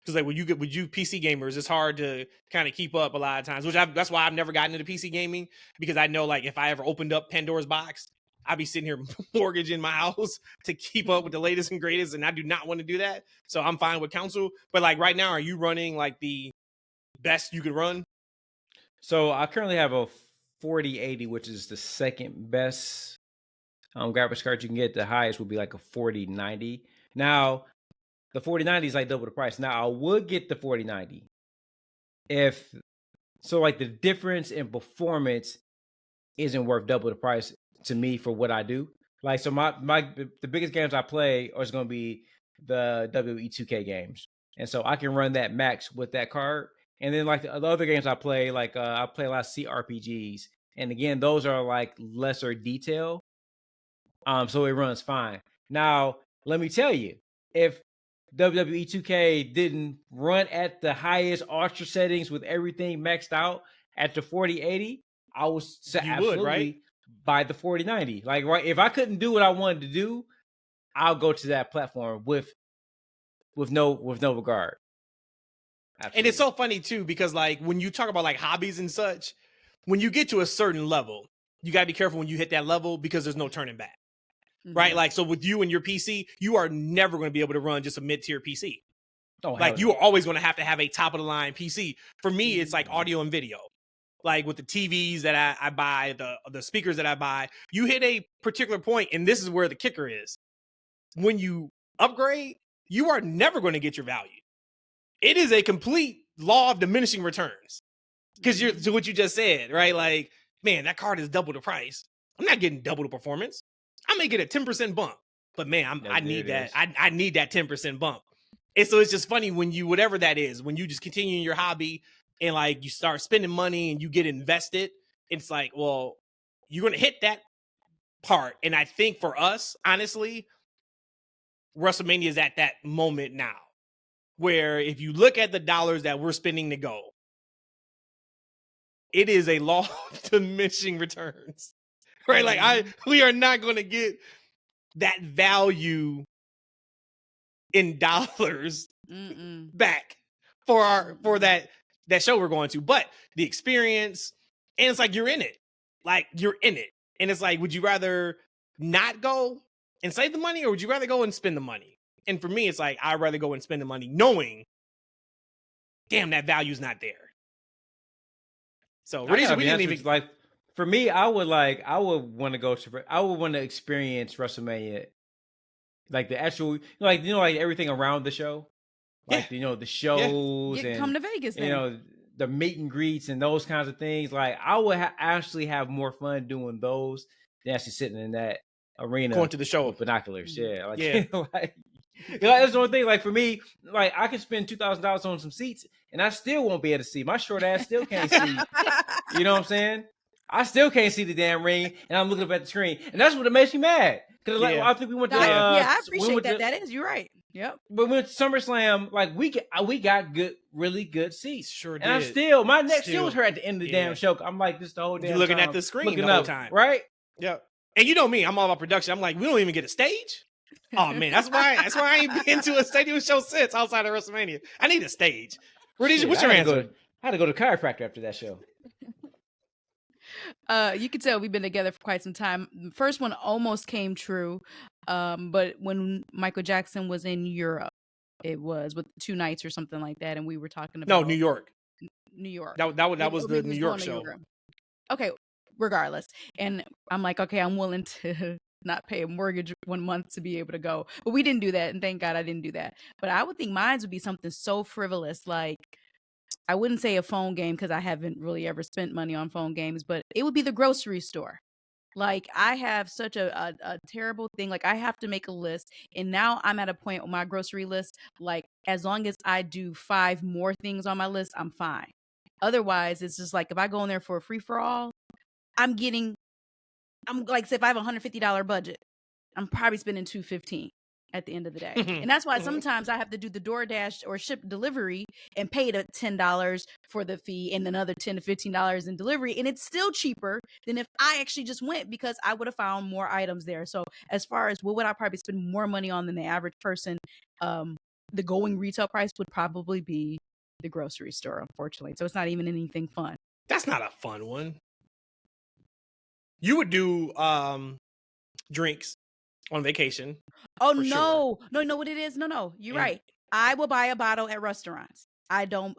because like when you PC gamers, it's hard to kind of keep up a lot of times. That's why I've never gotten into PC gaming, because I know like if I ever opened up Pandora's box, I'd be sitting here mortgaging my house to keep up with the latest and greatest, and I do not want to do that. So I'm fine with console. But like right now, are you running like the best you could run? so I currently have a 4080, which is the second best graphics card you can get. The highest would be like a 4090. Now, the 4090 is like double the price. Now, I would get the 4090 if so. Like the difference in performance isn't worth double the price to me for what I do. Like so, the biggest games I play are going to be the WWE 2K games, and so I can run that max with that card. And then like the other games I play, like I play a lot of CRPGs, and again, those are like lesser detail. So it runs fine. Now, let me tell you, if WWE 2K didn't run at the highest ultra settings with everything maxed out at the 4080, I would say absolutely right? buy the 4090. Like, right, if I couldn't do what I wanted to do, I'll go to that platform with no regard. Absolutely. And it's so funny too, because like when you talk about like hobbies and such, when you get to a certain level, you got to be careful when you hit that level, because there's no turning back. Right? Like, so with you and your PC, you are never going to be able to run just a mid-tier PC. Like, you are always going to have a top-of-the-line PC. For me, it's like audio and video. Like, with the TVs that I buy, the speakers that I buy, you hit a particular point, and this is where the kicker is. When you upgrade, you are never going to get your value. It is a complete law of diminishing returns. Because to what you just said, right? Like, man, that card is double the price. I'm not getting double the performance. I may get a 10% bump, but man, I need that. I need that 10% bump. And so it's just funny when you, whatever that is, when you just continue in your hobby and like you start spending money and you get invested, it's like, well, you're going to hit that part. And I think for us, honestly, WrestleMania is at that moment now, where if you look at the dollars that we're spending to go, it is a law of diminishing returns. Right? Like we are not going to get that value in dollars back for that show we're going to. But the experience, and it's like you're in it. Like you're in it. And it's like, would you rather not go and save the money, or would you rather go and spend the money? And for me, it's like I'd rather go and spend the money knowing, damn, that value's not there. So Rhodesia, we didn't even like. For me, I would want to experience WrestleMania, like the actual, like everything around the show, like the shows and come to Vegas, then. The meet and greets and those kinds of things. Like I would actually have more fun doing those than actually sitting in that arena going to the show with binoculars. Yeah, like that's the only thing. Like for me, like I can spend $2,000 on some seats and I still won't be able to see. My short ass still can't see. You know what I'm saying? I still can't see the damn ring, and I'm looking up at the screen, and that's what makes me mad. Because I think we went to I appreciate that. That is, you're right. Yep. But we went to SummerSlam, like we got really good seats. Sure did. And my neck still was hurt at the end of the damn show. I'm like, this the whole damn You're looking time, at the screen the whole time, right? Yeah. And you know me, I'm all about production. I'm like, we don't even get a stage. Oh man, that's why I ain't been to a stadium show since outside of WrestleMania. I need a stage. Rhodesia, what's your answer? I had to go to chiropractor after that show. You can tell we've been together for quite some time. The first one almost came true, but when Michael Jackson was in Europe, it was with 2 nights or something like that, and we were talking about New York. That was the New York show. Okay, regardless, and I'm like, okay, I'm willing to not pay a mortgage 1 month to be able to go, but we didn't do that, and thank God I didn't do that. But I would think mine would be something so frivolous, like, I wouldn't say a phone game because I haven't really ever spent money on phone games, but it would be the grocery store. Like, I have such a terrible thing. Like, I have to make a list, and now I'm at a point on my grocery list, like, as long as I do 5 more things on my list, I'm fine. Otherwise, it's just like, if I go in there for a free-for-all, I'm like, say if I have a $150 budget, I'm probably spending $215 at the end of the day. And that's why sometimes I have to do the DoorDash or ship delivery and pay the $10 for the fee and another $10 to $15 in delivery. And it's still cheaper than if I actually just went, because I would have found more items there. So as far as what would I probably spend more money on than the average person, the going retail price would probably be the grocery store, unfortunately. So it's not even anything fun. That's not a fun one. You would do drinks on vacation. Oh, for no. sure. No, you know what it is? No, you're And- right. I will buy a bottle at restaurants.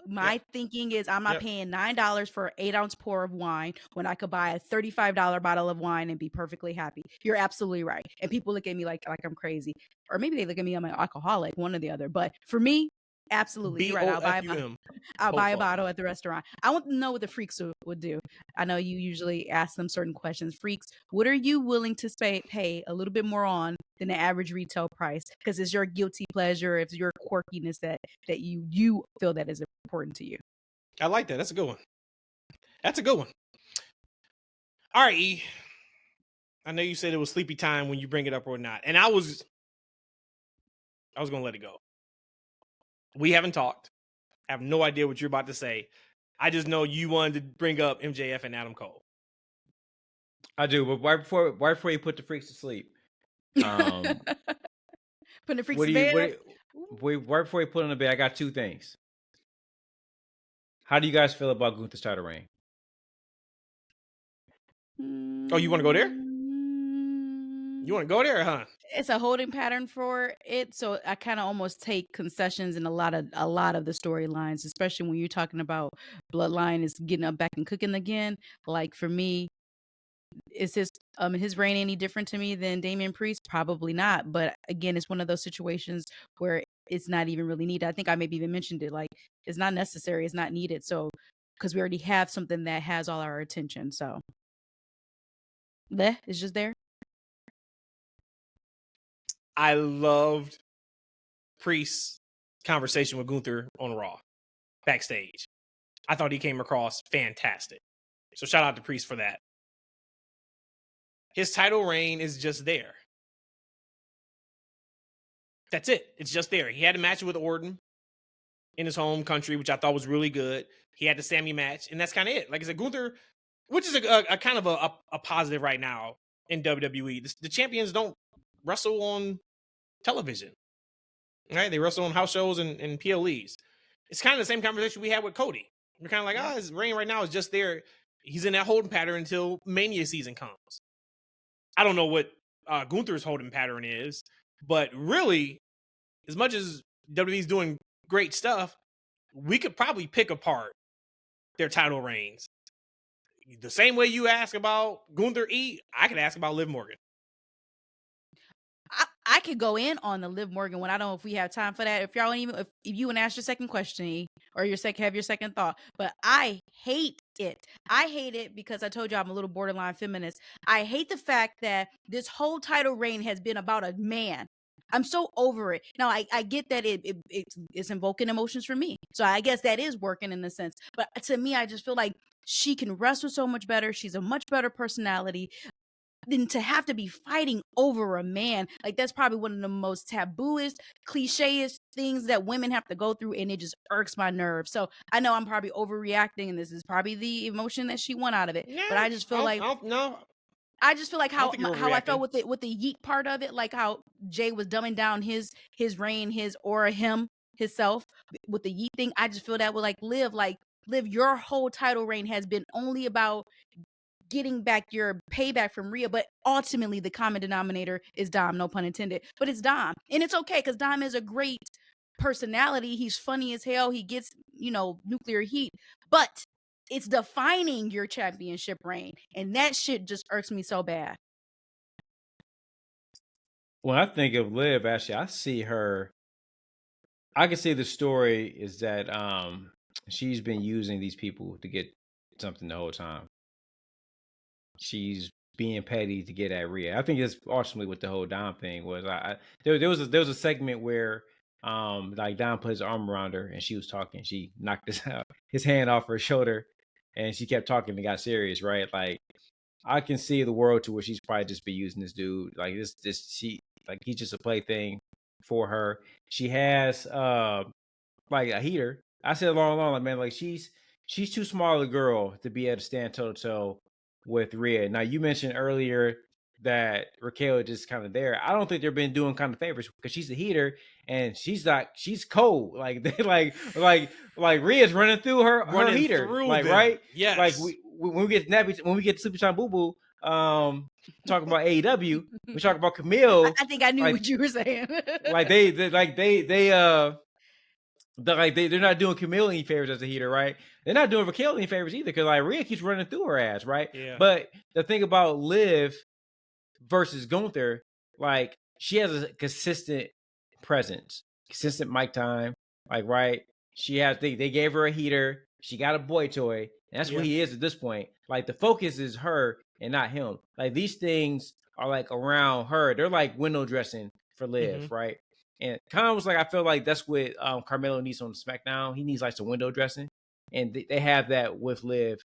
My thinking is I'm not paying $9 for an 8-ounce pour of wine when I could buy a $35 bottle of wine and be perfectly happy. You're absolutely right. And people look at me like I'm crazy. Or maybe they look at me, I'm an alcoholic, one or the other. But for me, absolutely, you're right. I'll buy a bottle at the restaurant. I want to know what the freaks would do. I know you usually ask them certain questions. Freaks, what are you willing to pay a little bit more on than the average retail price? Because it's your guilty pleasure, it's your quirkiness that you feel that is important to you. I like that. That's a good one. That's a good one. All right, E. I know you said it was sleepy time when you bring it up or not. And I was going to let it go. We haven't talked. I have no idea what you're about to say. I just know you wanted to bring up MJF and Adam Cole. I do, but right before you put the freaks to sleep, Putting the freaks to bed. Right before you put on the bed, I got two things. How do you guys feel about Gunther's title reign? Oh, you want to go there? You want to go there, huh? It's a holding pattern for it, so I kind of almost take concessions in a lot of the storylines, especially when you're talking about Bloodline is getting up back and cooking again. Like for me, is his reign any different to me than Damian Priest? Probably not. But again, it's one of those situations where it's not even really needed. I think I maybe even mentioned it. Like it's not necessary. It's not needed. So because we already have something that has all our attention. So it's just there. I loved Priest's conversation with Gunther on Raw backstage. I thought he came across fantastic. So shout out to Priest for that. His title reign is just there. That's it. It's just there. He had a match with Orton in his home country, which I thought was really good. He had the Sammy match, and that's kind of it. Like I said, Gunther, which is a kind of a positive right now in WWE. The champions don't wrestle on television, right? They wrestle on house shows and PLEs. It's kind of the same conversation we had with Cody. We're kind of like, his reign right now is just there. He's in that holding pattern until Mania season comes. I don't know what Gunther's holding pattern is, but really, as much as WWE's doing great stuff, we could probably pick apart their title reigns. The same way you ask about Gunther I could ask about Liv Morgan. I could go in on the Liv Morgan one. I don't know if we have time for that. If y'all even if you want to ask your second question or have your second thought, but I hate it. I hate it because I told you I'm a little borderline feminist. I hate the fact that this whole title reign has been about a man. I'm so over it. Now, I get that it's invoking emotions for me. So I guess that is working in a sense. But to me, I just feel like she can wrestle so much better. She's a much better personality than to have to be fighting over a man. Like that's probably one of the most tabooist, cliche-ish things that women have to go through, and it just irks my nerves. So I know I'm probably overreacting, and this is probably the emotion that she won out of it. Yeah, but I just feel like I just feel like how I felt with the yeet part of it, like how Jey was dumbing down his reign, his aura, himself with the yeet thing. I just feel that with Liv, your whole title reign has been only about getting back your payback from Rhea, but ultimately the common denominator is Dom, no pun intended. But it's Dom, and it's okay because Dom is a great personality. He's funny as hell. He gets nuclear heat, but it's defining your championship reign, and that shit just irks me so bad. When I think of Liv, actually, I see her. I can see the story is that she's been using these people to get something the whole time. She's being petty to get at Rhea. I think it's ultimately what the whole Dom thing was. There was a segment where like Dom put his arm around her and she was talking. She knocked his hand off her shoulder, and she kept talking and got serious, right? Like I can see the world to where she's probably just be using this dude like he's just a plaything for her. She has like a heater. I said along like man, like she's too small a girl to be able to stand toe to toe with Rhea. Now you mentioned earlier that Raquel is just kind of there. I don't think they've been doing kind of favors because she's a heater and she's cold. Like they like Rhea's running through her heater. Like them. right? Yes. Like when we get Sleepy Time Boo Boo, talking about AEW, we talk about Camille. I think I knew what you were saying. Like they're not doing Camille any favors as a heater, right? They're not doing Raquel any favors either because like Rhea keeps running through her ass, right? Yeah. But the thing about Liv versus Gunther, like she has a consistent presence, consistent mic time, like right. She has they gave her a heater. She got a boy toy, and that's what he is at this point. Like the focus is her and not him. Like these things are like around her. They're like window dressing for Liv, right? And kind of was like I feel like that's what Carmelo needs on SmackDown. He needs like some window dressing, and they have that with Liv.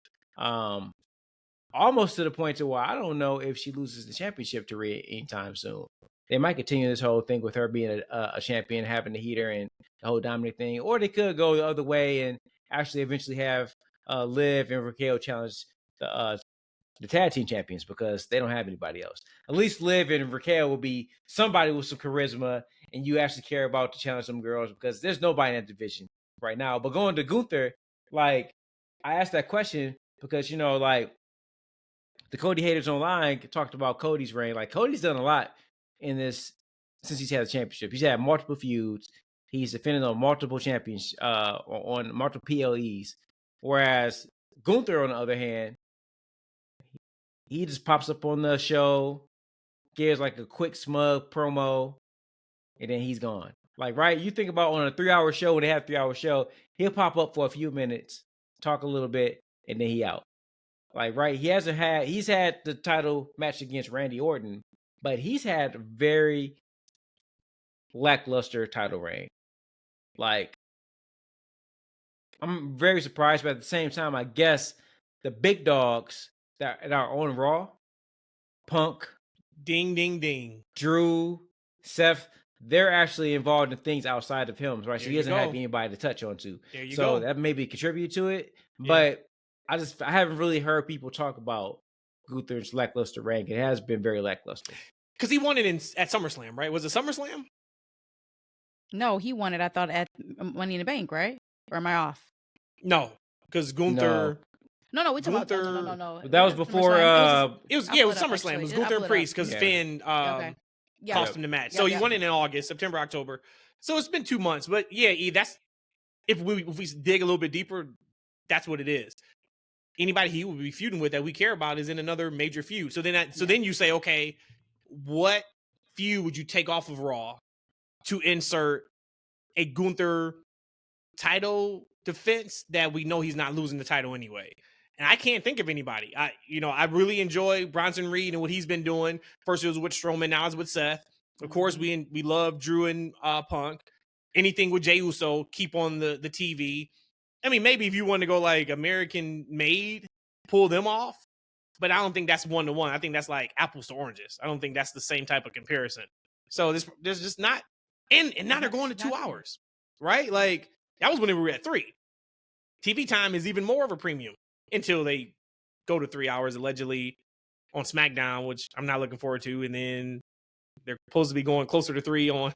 Almost to the point to where I don't know if she loses the championship to Rhea anytime soon. They might continue this whole thing with her being a champion, having the heater and the whole dominant thing, or they could go the other way and actually eventually have Liv and Raquel challenge the tag team champions because they don't have anybody else. At least Liv and Raquel will be somebody with some charisma, and you actually care about to challenge some girls because there's nobody in that division right now. But going to Gunther, like I asked that question because like the Cody haters online talked about Cody's reign. Like Cody's done a lot in this since he's had a championship. He's had multiple feuds. He's defended on multiple champions, on multiple PLEs. Whereas Gunther, on the other hand, he just pops up on the show, gives like a quick smug promo, and then he's gone. Like, right? You think about on a 3-hour show, when they have a 3-hour show, he'll pop up for a few minutes, talk a little bit, and then he out. Like, right? He's had the title match against Randy Orton, but he's had a very lackluster title reign. Like, I'm very surprised, but at the same time, I guess the big dogs that are on Raw, Punk, ding, ding, ding, Drew, Seth, they're actually involved in things outside of him, right? So he doesn't have anybody to touch on to. So that maybe contribute to it, but I haven't really heard people talk about Gunther's lackluster rank. It has been very lackluster. Because he won it at SummerSlam, right? Was it SummerSlam? No, he won it. I thought at Money in the Bank, right? Or am I off? No, because Gunther. No, we talking about no. That was before. It was SummerSlam. It was Gunther and Priest because Finn cost him the match. So he won it in August, September, October. So it's been 2 months, but that's if we dig a little bit deeper, that's what it is. Anybody he would be feuding with that we care about is in another major feud. So then you say, okay, what feud would you take off of Raw to insert a Gunther title defense that we know he's not losing the title anyway? And I can't think of anybody. I really enjoy Bronson Reed and what he's been doing. First it was with Strowman, now it's with Seth. Of course, we love Drew and Punk. Anything with Jey Uso, keep on the TV. I mean, maybe if you want to go like American Made, pull them off. But I don't think that's 1-to-1. I think that's like apples to oranges. I don't think that's the same type of comparison. So there's just not. And now they're going to 2 hours, right? Like that was when they were at 3. TV time is even more of a premium until they go to 3 hours allegedly on SmackDown, which I'm not looking forward to. And then they're supposed to be going closer to 3 on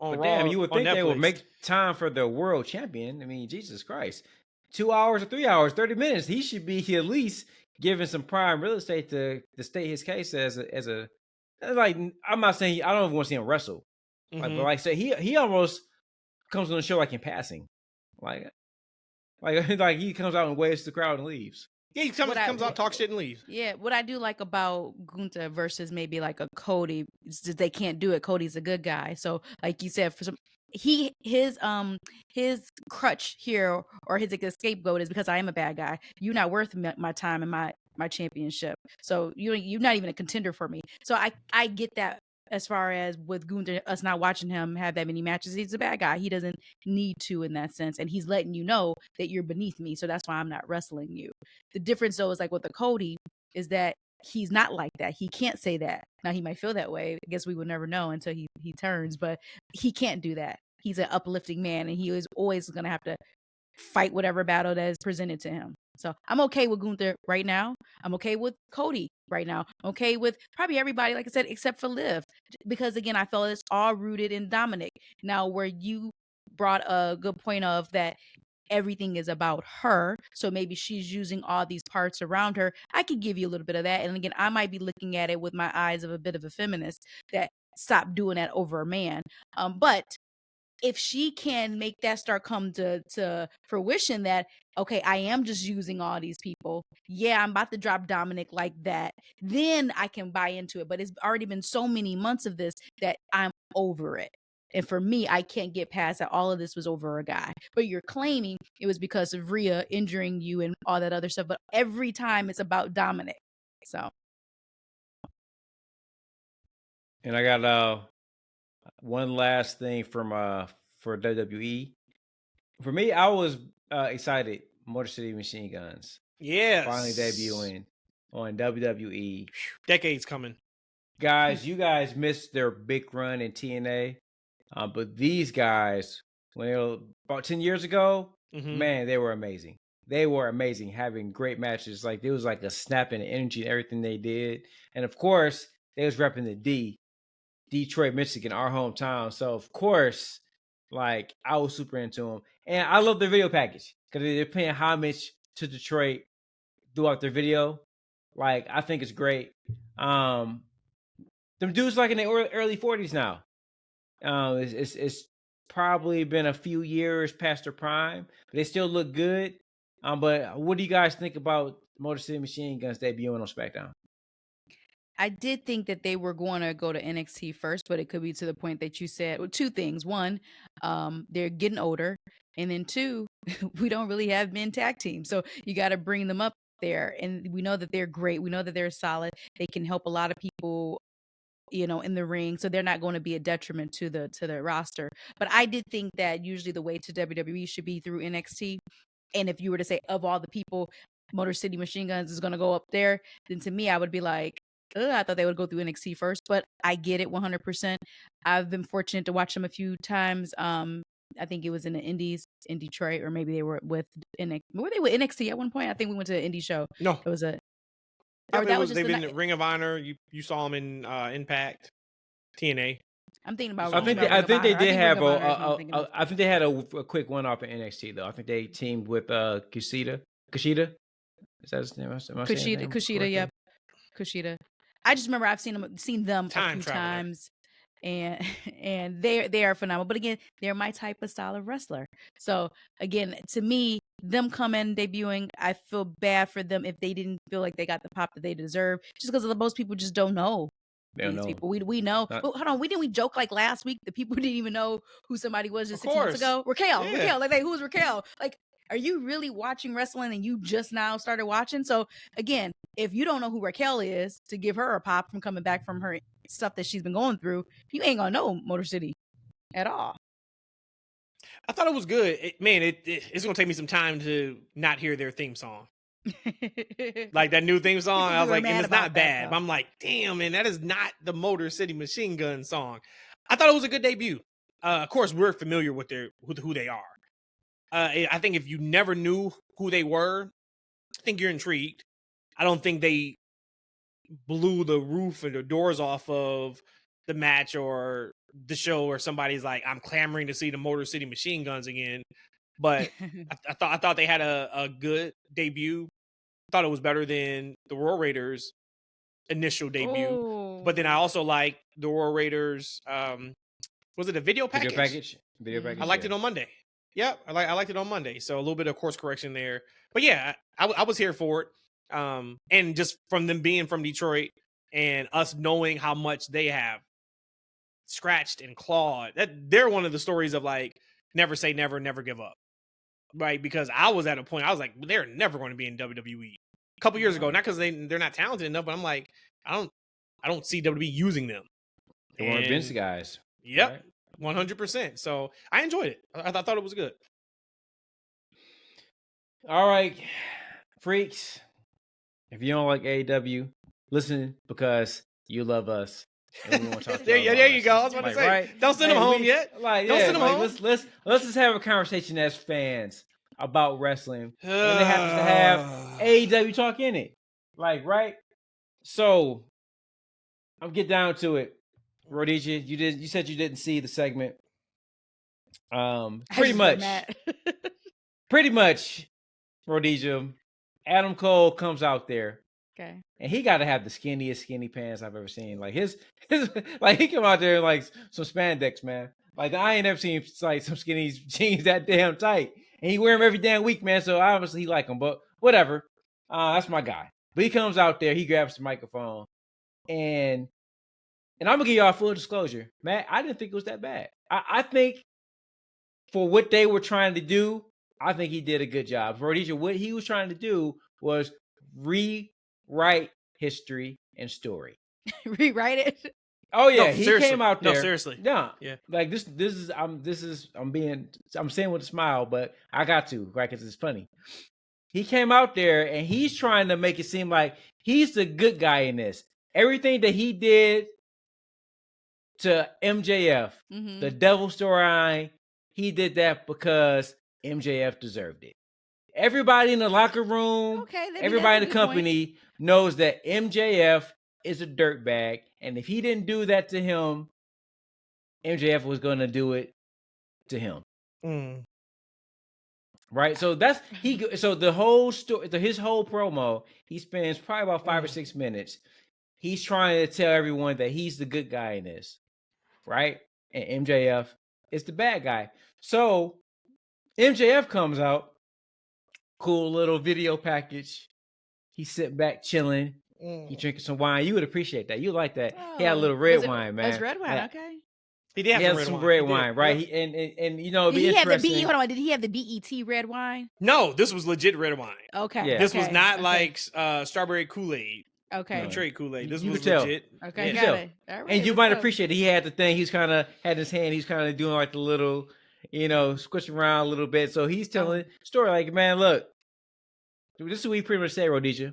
but Raw. Damn, you would think Netflix. They would make time for the world champion. I mean, Jesus Christ. 2 hours or 3 hours, 30 minutes. He should be at least given some prime real estate to state his case as a like. I'm not saying I don't even want to see him wrestle, but like say he almost comes on the show like in passing, like he comes out and waves the crowd and leaves. Yeah, he comes out, talk shit, and leaves. Yeah, what I do like about Gunther versus maybe like a Cody is that they can't do it. Cody's a good guy, so like you said, for some his crutch here or his scapegoat is because I am a bad guy. You're not worth my time and my championship. So you're not even a contender for me. So I get that. As far as with Gunther, us not watching him have that many matches, he's a bad guy. He doesn't need to in that sense. And he's letting you know that you're beneath me. So that's why I'm not wrestling you. The difference though is like with the Cody is that he's not like that. He can't say that. Now he might feel that way. I guess we will never know until he turns, but he can't do that. He's an uplifting man, and he is always going to have to fight whatever battle that is presented to him. So I'm okay with Gunther right now. I'm okay with Cody right now. I'm okay with probably everybody, like I said, except for Liv, because again, I felt it's all rooted in Dominic. Now, where you brought a good point of that everything is about her, so maybe she's using all these parts around her. I could give you a little bit of that, and again, I might be looking at it with my eyes of a bit of a feminist that stop doing that over a man. But if she can make that start come to fruition that, okay, I am just using all these people. Yeah, I'm about to drop Dominic like that. Then I can buy into it. But it's already been so many months of this that I'm over it. And for me, I can't get past that all of this was over a guy. But you're claiming it was because of Rhea injuring you and all that other stuff. But every time it's about Dominic. So. And I got one last thing from for WWE. For me, I was excited. Motor City Machine Guns. Yes. Finally debuting on WWE. Decades coming. Guys, you guys missed their big run in TNA. But these guys, when they were about 10 years ago, man, they were amazing. They were amazing, having great matches. Like, there was like a snap in the energy and everything they did. And of course, they was repping the Detroit, Michigan, our hometown. So of course, like, I was super into them. And I love their video package because they're paying homage to Detroit throughout their video. Like, I think it's great. Them dudes like in their early 40s now. It's probably been a few years past their prime, but they still look good. But what do you guys think about Motor City Machine Guns debuting on SmackDown? I did think that they were going to go to NXT first, but it could be to the point that you said, well, two things. One, they're getting older. And then two, we don't really have men tag teams. So you got to bring them up there. And we know that they're great. We know that they're solid. They can help a lot of people, in the ring. So they're not going to be a detriment to the roster. But I did think that usually the way to WWE should be through NXT. And if you were to say, of all the people, Motor City Machine Guns is going to go up there, then to me, I would be like, I thought they would go through NXT first, but I get it 100%. I've been fortunate to watch them a few times. I think it was in the Indies in Detroit, or maybe they were with NXT. Were they with NXT at one point? I think we went to an indie show. No, it was a. Yeah, that was they've been in Ring of Honor. You saw them in Impact, TNA. I'm thinking about. I think they did have I think they had a quick one off in NXT though. I think they teamed with Kushida. Is that his name? Kushida, yep. Kushida. I just remember I've seen them a few times, and they are phenomenal. But again, they're my type of style of wrestler. So again, to me, them coming debuting, I feel bad for them if they didn't feel like they got the pop that they deserve, just because most people just don't know. These people. We know. Hold on, we joke like last week the people didn't even know who somebody was just 6 months ago. Raquel, like who's Raquel? Like, are you really watching wrestling and you just now started watching? So again, if you don't know who Raquel is, to give her a pop from coming back from her stuff that she's been going through, you ain't gonna know Motor City at all. I thought it was good. It's gonna take me some time to not hear their theme song. Like that new theme song, I was like, and it's not bad. But I'm like, damn, man, that is not the Motor City Machine Gun song. I thought it was a good debut. Of course, we're familiar with who they are. I think if you never knew who they were, I think you're intrigued. I don't think they blew the roof and the doors off of the match or the show, or somebody's like, I'm clamoring to see the Motor City Machine Guns again. But I thought they had a good debut. I thought it was better than the Royal Raiders' initial debut. Oh. But then I also like the Royal Raiders. Was it a video package? Video package. I liked it on Monday. Yep, I liked it on Monday. So a little bit of course correction there. But yeah, I was here for it. And just from them being from Detroit and us knowing how much they have scratched and clawed, that they're one of the stories of like, never say never, never give up. Right? Because I was at a point, I was like, they're never going to be in WWE. A couple years ago, not because they're not talented enough, but I'm like, I don't see WWE using them. They weren't Vince guys. Yep. Right? 100%. So I enjoyed it. I thought it was good. All right, freaks. If you don't like AEW, listen because you love us. And we want to talk to There y'all you about go. I was wrestling. about to Like, say, right? don't send them home yet. Like, Don't yeah, send them like, home. let's just have a conversation as fans about wrestling, and it happens to have AEW talk in it. Like, right? So I'll get down to it. Rhodesia, you said you didn't see the segment. Pretty much, Rhodesia, Adam Cole comes out there. Okay. And he got to have the skinniest skinny pants I've ever seen. Like his like he come out there in like some spandex, man. Like I ain't ever seen like some skinny jeans that damn tight. And he wear them every damn week, man. So obviously he like them, but whatever. That's my guy. But he comes out there, he grabs the microphone, and I'm gonna give y'all full disclosure, Matt. I didn't think it was that bad. I think for what they were trying to do, I think he did a good job. Rhodesia, what he was trying to do was rewrite history and story. Rewrite it. Oh yeah, No, he seriously. came out there. No, seriously. Yeah, yeah. Like I'm saying with a smile, but I got to, right? Because it's funny. He came out there and he's trying to make it seem like he's the good guy in this. Everything that he did to MJF, the devil storyline, he did that because MJF deserved it. Everybody in the locker room, everybody in the company knows that MJF is a dirtbag, and if he didn't do that to him, MJF was going to do it to him. Right? So that's so the whole story, his whole promo, he spends probably about 5 or 6 minutes. He's trying to tell everyone that he's the good guy in this, right? And MJF is the bad guy. So MJF comes out, cool little video package. He's sitting back chilling. He drinking some wine. You would appreciate that. You like that. He had a little red wine, man. It was red wine, okay. He did have some red wine, right? Yep. And you know, did he have the hold on? Did he have the BET red wine? No, this was legit red wine. Okay. Yeah. This was not like strawberry Kool-Aid. Okay. Trade Kool-Aid. This you was could tell. legit. Okay, Yeah. got it. All right, and you might appreciate it. He had the thing. He's kind of had his hand. He's kind of doing like the little, squish around a little bit. So he's telling the story like, man, look, this is what he pretty much said, Rhodesia.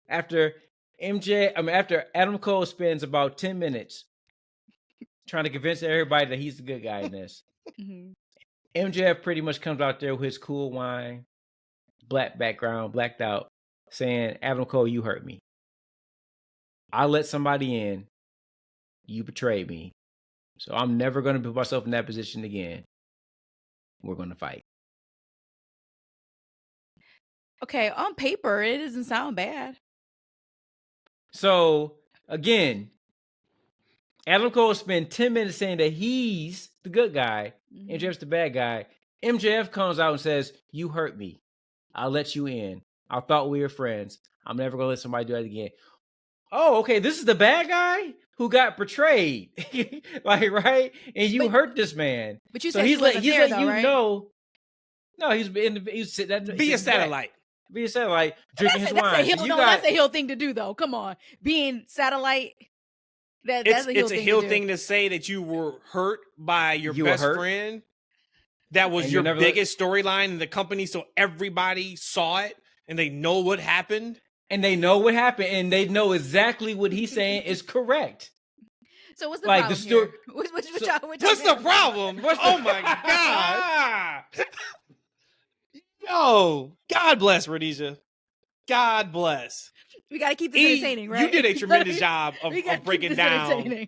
After Adam Cole spends about 10 minutes trying to convince everybody that he's the good guy in this, MJF pretty much comes out there with his cool wine, black background, blacked out, saying, Adam Cole, you hurt me. I let somebody in. You betrayed me. So I'm never going to put myself in that position again. We're going to fight. Okay, on paper, it doesn't sound bad. So, again, Adam Cole spent 10 minutes saying that he's the good guy. MJF's the bad guy. MJF comes out and says, you hurt me. I'll let you in. I thought we were friends. I'm never going to let somebody do that again. Oh, okay, this is the bad guy who got betrayed. Like, right? And you hurt this man. But you said he's letting you right? know. No, he's sitting Be a satellite. Be a satellite, drinking his wine. That's a Hill thing to do, though. Come on. Being satellite, that's a Hill thing to do. It's a Hill thing to say that you were hurt by your best friend. That was your biggest storyline in the company, so everybody saw it, and they know what happened. And they know what happened, and they know exactly what he's saying is correct. So what's the problem here? What's the problem? Oh, my God. Yo, God bless Rhodesia. God bless. We got to keep this entertaining, right? You did a tremendous job of breaking down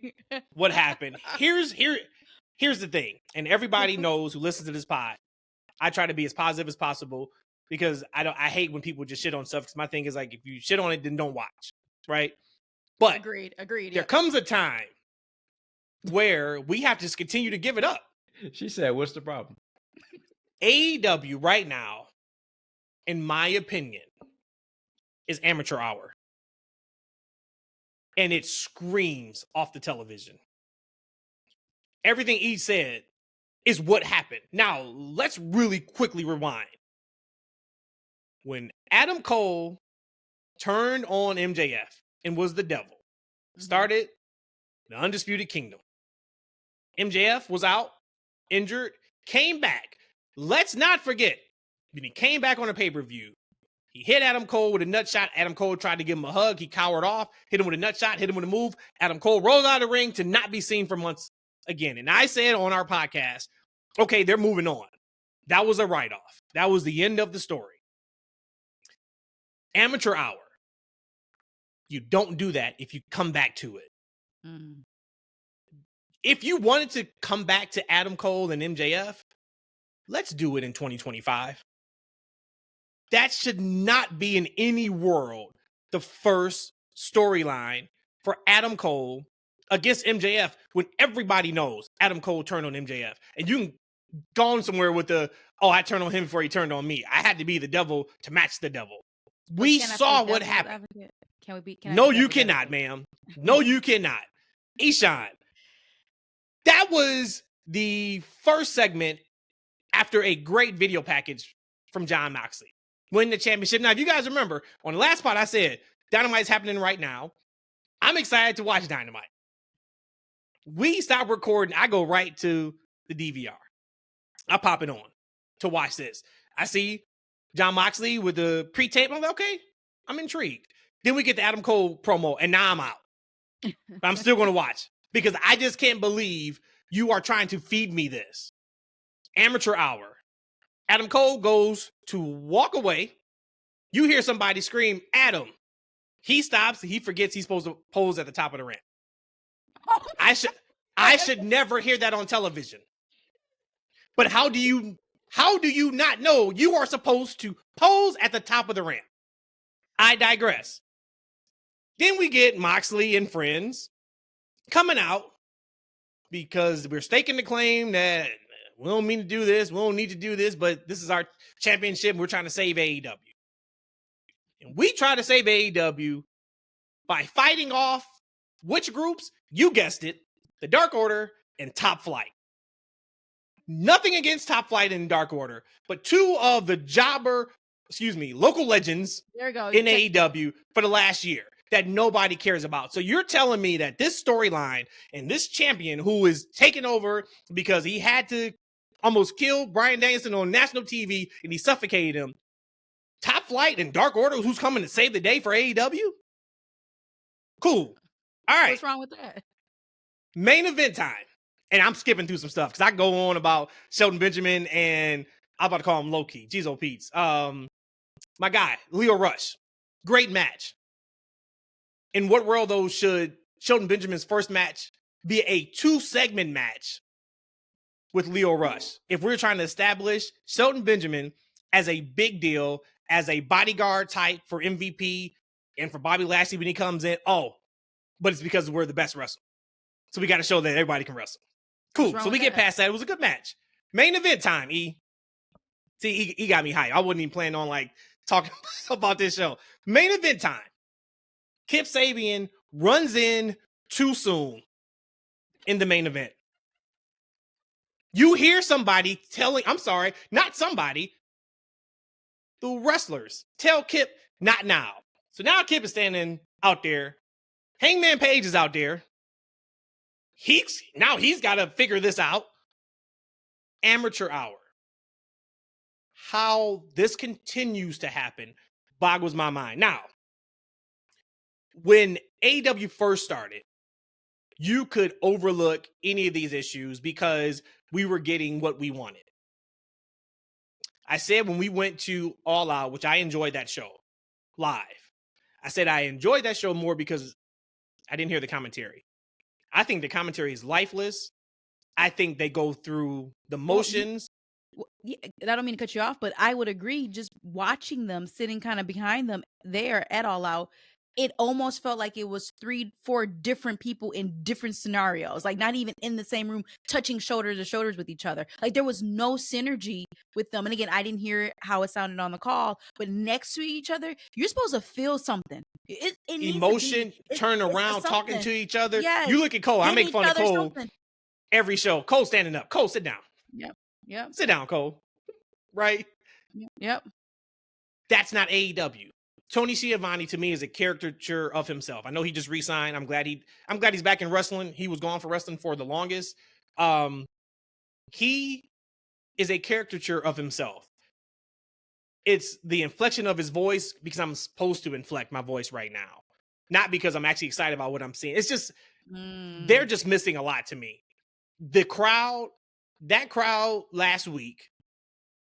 what happened. Here's the thing, and everybody knows who listens to this pod, I try to be as positive as possible because I hate when people just shit on stuff because my thing is like, if you shit on it, then don't watch, right? But agreed. There comes a time where we have to just continue to give it up. She said, what's the problem? AEW right now, in my opinion, is amateur hour. And it screams off the television. Everything he said is what happened. Now, let's really quickly rewind. When Adam Cole turned on MJF and was the devil, started the Undisputed Kingdom. MJF was out, injured, came back. Let's not forget, when he came back on a pay-per-view, He hit Adam Cole with a nut shot. Adam Cole tried to give him a hug. He cowered off, hit him with a nut shot, hit him with a move. Adam Cole rolls out of the ring to not be seen for months again. And I said on our podcast, okay, they're moving on. That was a write-off. That was the end of the story. Amateur Hour. You don't do that if you come back to it. Mm. If you wanted to come back to Adam Cole and MJF, let's do it in 2025. That should not be in any world the first storyline for Adam Cole against MJF when everybody knows Adam Cole turned on MJF. And you can go on somewhere with I turned on him before he turned on me. I had to be the devil to match the devil. We saw what happened. Can we be? No, you cannot, ma'am. No, you cannot. Eshaun. That was the first segment after a great video package from Jon Moxley. Win the championship. Now, if you guys remember, on the last part, I said, Dynamite's happening right now. I'm excited to watch Dynamite. We stop recording. I go right to the DVR. I pop it on to watch this. I see Jon Moxley with the pre-tape. I'm like, okay, I'm intrigued. Then we get the Adam Cole promo, and now I'm out. But I'm still going to watch because I just can't believe you are trying to feed me this. Amateur Hour. Adam Cole goes to walk away. You hear somebody scream, Adam. He stops. He forgets he's supposed to pose at the top of the ramp. I should never hear that on television. But how do you not know you are supposed to pose at the top of the ramp? I digress. Then we get Moxley and friends coming out because we're staking the claim that we don't mean to do this. We don't need to do this, but this is our championship. We're trying to save AEW. And we try to save AEW by fighting off which groups? You guessed it. The Dark Order and Top Flight. Nothing against Top Flight and Dark Order, but two of the local legends in AEW for the last year that nobody cares about. So you're telling me that this storyline and this champion who is taking over because he had to almost kill Bryan Danielson on national TV and he suffocated him. Top Flight and Dark Order, who's coming to save the day for AEW? Cool. All right. What's wrong with that? Main event time. And I'm skipping through some stuff because I go on about Shelton Benjamin and I'm about to call him Loki. Jeez, oh Pete's. My guy, Leo Rush. Great match. In what world, though, should Shelton Benjamin's first match be a 2-segment match with Leo Rush? If we're trying to establish Shelton Benjamin as a big deal, as a bodyguard type for MVP and for Bobby Lashley when he comes in, but it's because we're the best wrestler. So we got to show that everybody can wrestle. Cool. So we get past that. It was a good match. Main event time, E. See, he got me hyped. I wasn't even planning on talking about this show. Main event time. Kip Sabian runs in too soon in the main event. You hear somebody the wrestlers tell Kip, not now. So now Kip is standing out there. Hangman Page is out there. He's got to figure this out. Amateur Hour. How this continues to happen boggles my mind. Now, when AEW first started, you could overlook any of these issues because we were getting what we wanted. I said when we went to All Out, which I enjoyed that show live, I said I enjoyed that show more because I didn't hear the commentary. I think the commentary is lifeless. I think they go through the motions. I don't mean to cut you off, but I would agree. Just watching them sitting kind of behind them there at All Out, it almost felt like it was 3-4 different people in different scenarios, like not even in the same room, touching shoulder to shoulders with each other. Like there was no synergy with them. And again, I didn't hear how it sounded on the call, but next to each other, you're supposed to feel something. It emotion, turn around, talking to each other. Yes. You look at Cole. I make fun of Cole something. every show. Cole standing up. Cole, sit down. Yep. Sit down, Cole. Right? Yep. That's not AEW. Tony Schiavone to me is a caricature of himself. I know he just re-signed. I'm glad he's back in wrestling. He was gone for wrestling for the longest. He is a caricature of himself. it's the inflection of his voice because I'm supposed to inflect my voice right now, not because I'm actually excited about what I'm seeing. It's just they're just missing a lot to me. That crowd last week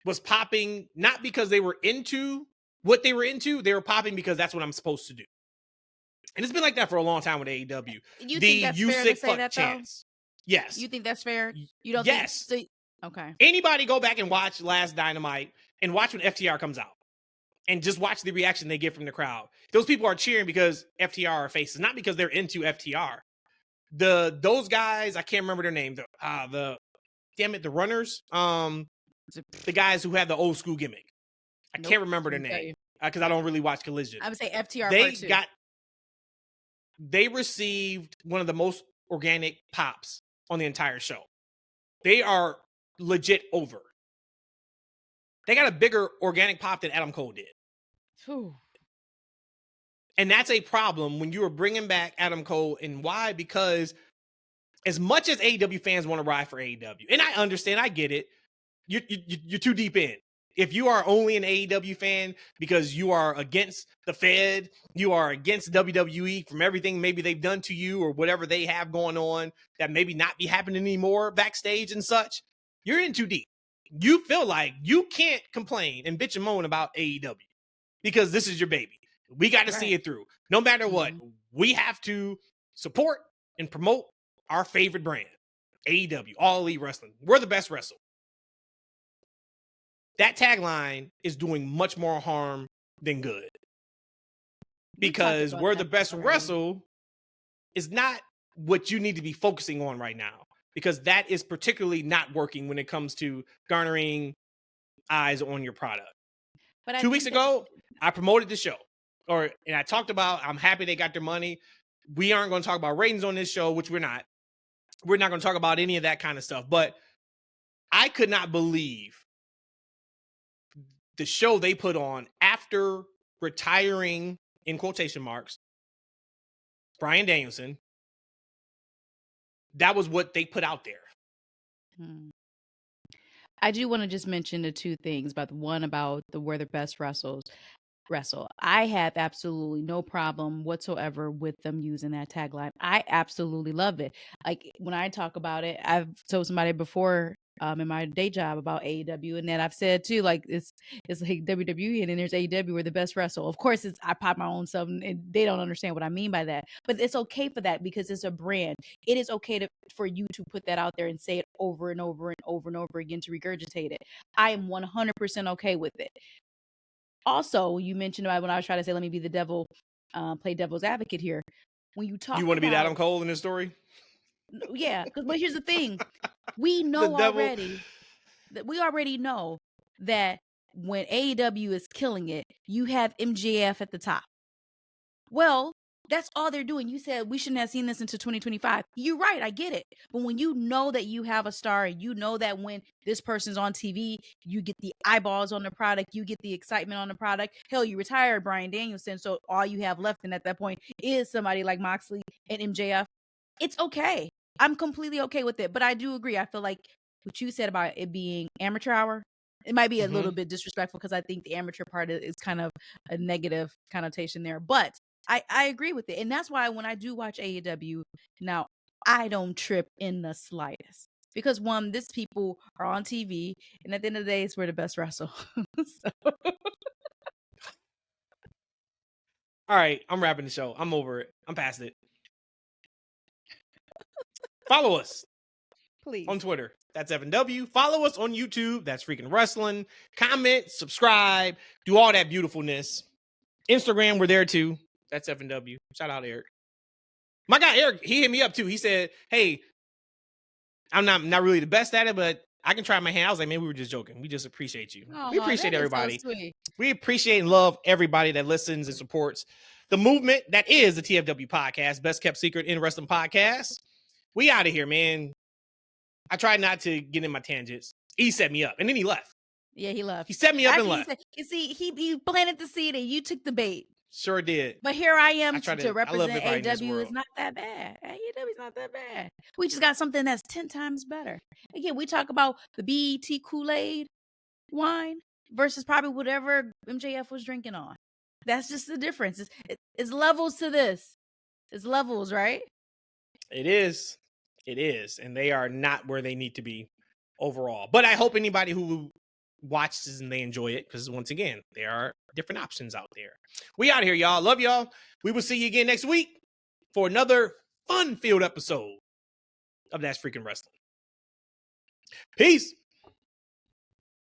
was popping not because they were into what they were into. They were popping because that's what I'm supposed to do. And it's been like that for a long time with AEW. You think that's fair to say that, chance. Yes. You think that's fair? You don't yes. think so? Okay. Anybody go back and watch last Dynamite and watch when FTR comes out and just watch the reaction they get from the crowd. Those people are cheering because FTR are faces, not because they're into FTR. Those guys, I can't remember their name. The runners. The guys who had the old school gimmick. I can't remember their name because I don't really watch Collision. I would say FTR. They received one of the most organic pops on the entire show. They are legit over. They got a bigger organic pop than Adam Cole did. Whew. And that's a problem when you are bringing back Adam Cole. And why? Because as much as AEW fans want to ride for AEW, and I understand, I get it, you're too deep in. If you are only an AEW fan because you are against the Fed, you are against WWE from everything maybe they've done to you or whatever they have going on that maybe not be happening anymore backstage and such, you're in too deep. You feel like you can't complain and bitch and moan about AEW because this is your baby. We got to see it through. No matter what, we have to support and promote our favorite brand, AEW, All Elite Wrestling. We're the best wrestler. That tagline is doing much more harm than good. Because we're the best wrestle is not what you need to be focusing on right now. Because that is particularly not working when it comes to garnering eyes on your product. But 2 weeks ago, I promoted the show. And I talked about, I'm happy they got their money. We aren't going to talk about ratings on this show, which we're not. We're not going to talk about any of that kind of stuff. But I could not believe the show they put on after retiring, in quotation marks, Bryan Danielson. That was what they put out there. I do want to just mention the two things about where the best wrestle. I have absolutely no problem whatsoever with them using that tagline. I absolutely love it. Like when I talk about it, I've told somebody before in my day job about AEW, and then I've said too, like it's like WWE and then there's AEW, we're the best wrestle. Of course, I pop my own stuff, and they don't understand what I mean by that. But it's okay for that because it's a brand. It is okay for you to put that out there and say it over and over and over and over again to regurgitate it. I am 100% okay with it. Also, you mentioned about when I was trying to say, let me be the devil, play devil's advocate here. When you talk, you want to be the Adam Cole in this story? Yeah, but here's the thing: we know already that we already know that when AEW is killing it, you have MJF at the top. Well, that's all they're doing. You said we shouldn't have seen this until 2025. You're right. I get it. But when you know that you have a star and you know that when this person's on TV, you get the eyeballs on the product, you get the excitement on the product. Hell, you retired Bryan Danielson. So all you have left at that point is somebody like Moxley and MJF. It's okay. I'm completely okay with it. But I do agree. I feel like what you said about it being amateur hour, it might be a little bit disrespectful because I think the amateur part is kind of a negative connotation there. But I agree with it. And that's why when I do watch AEW now, I don't trip in the slightest. Because one, these people are on TV, and at the end of the day, it's where the best wrestle. So. All right, I'm wrapping the show. I'm over it. I'm past it. Follow us. Please. On Twitter. That's Evan W. Follow us on YouTube. That's Freakin' Wrestling. Comment, subscribe, do all that beautifulness. Instagram, we're there too. That's Evan W. Shout out Eric. My guy Eric, he hit me up too. He said, hey, I'm not really the best at it, but I can try my hand. I was like, man, we were just joking. We just appreciate you. We appreciate everybody. So we appreciate and love everybody that listens and supports the movement that is the TFW podcast, best kept secret in wrestling podcast. We out of here, man. I tried not to get in my tangents. He set me up and then he left. Yeah, he left. He set me up and left. You see, he planted the seed and you took the bait. Sure did. But here I am to represent AEW. It's not that bad. AEW is not that bad. We just got something that's 10 times better. Again, we talk about the BET Kool-Aid wine. versus probably whatever MJF was drinking on. That's just the difference. It's levels to this. It's levels, right? It is. It is. And they are not where they need to be overall. But I hope anybody who watches and they enjoy it, because once again, there are different options out there. We out here, y'all. Love y'all. We will see you again next week for another fun-filled episode of That's Freakin' Wrestling. Peace.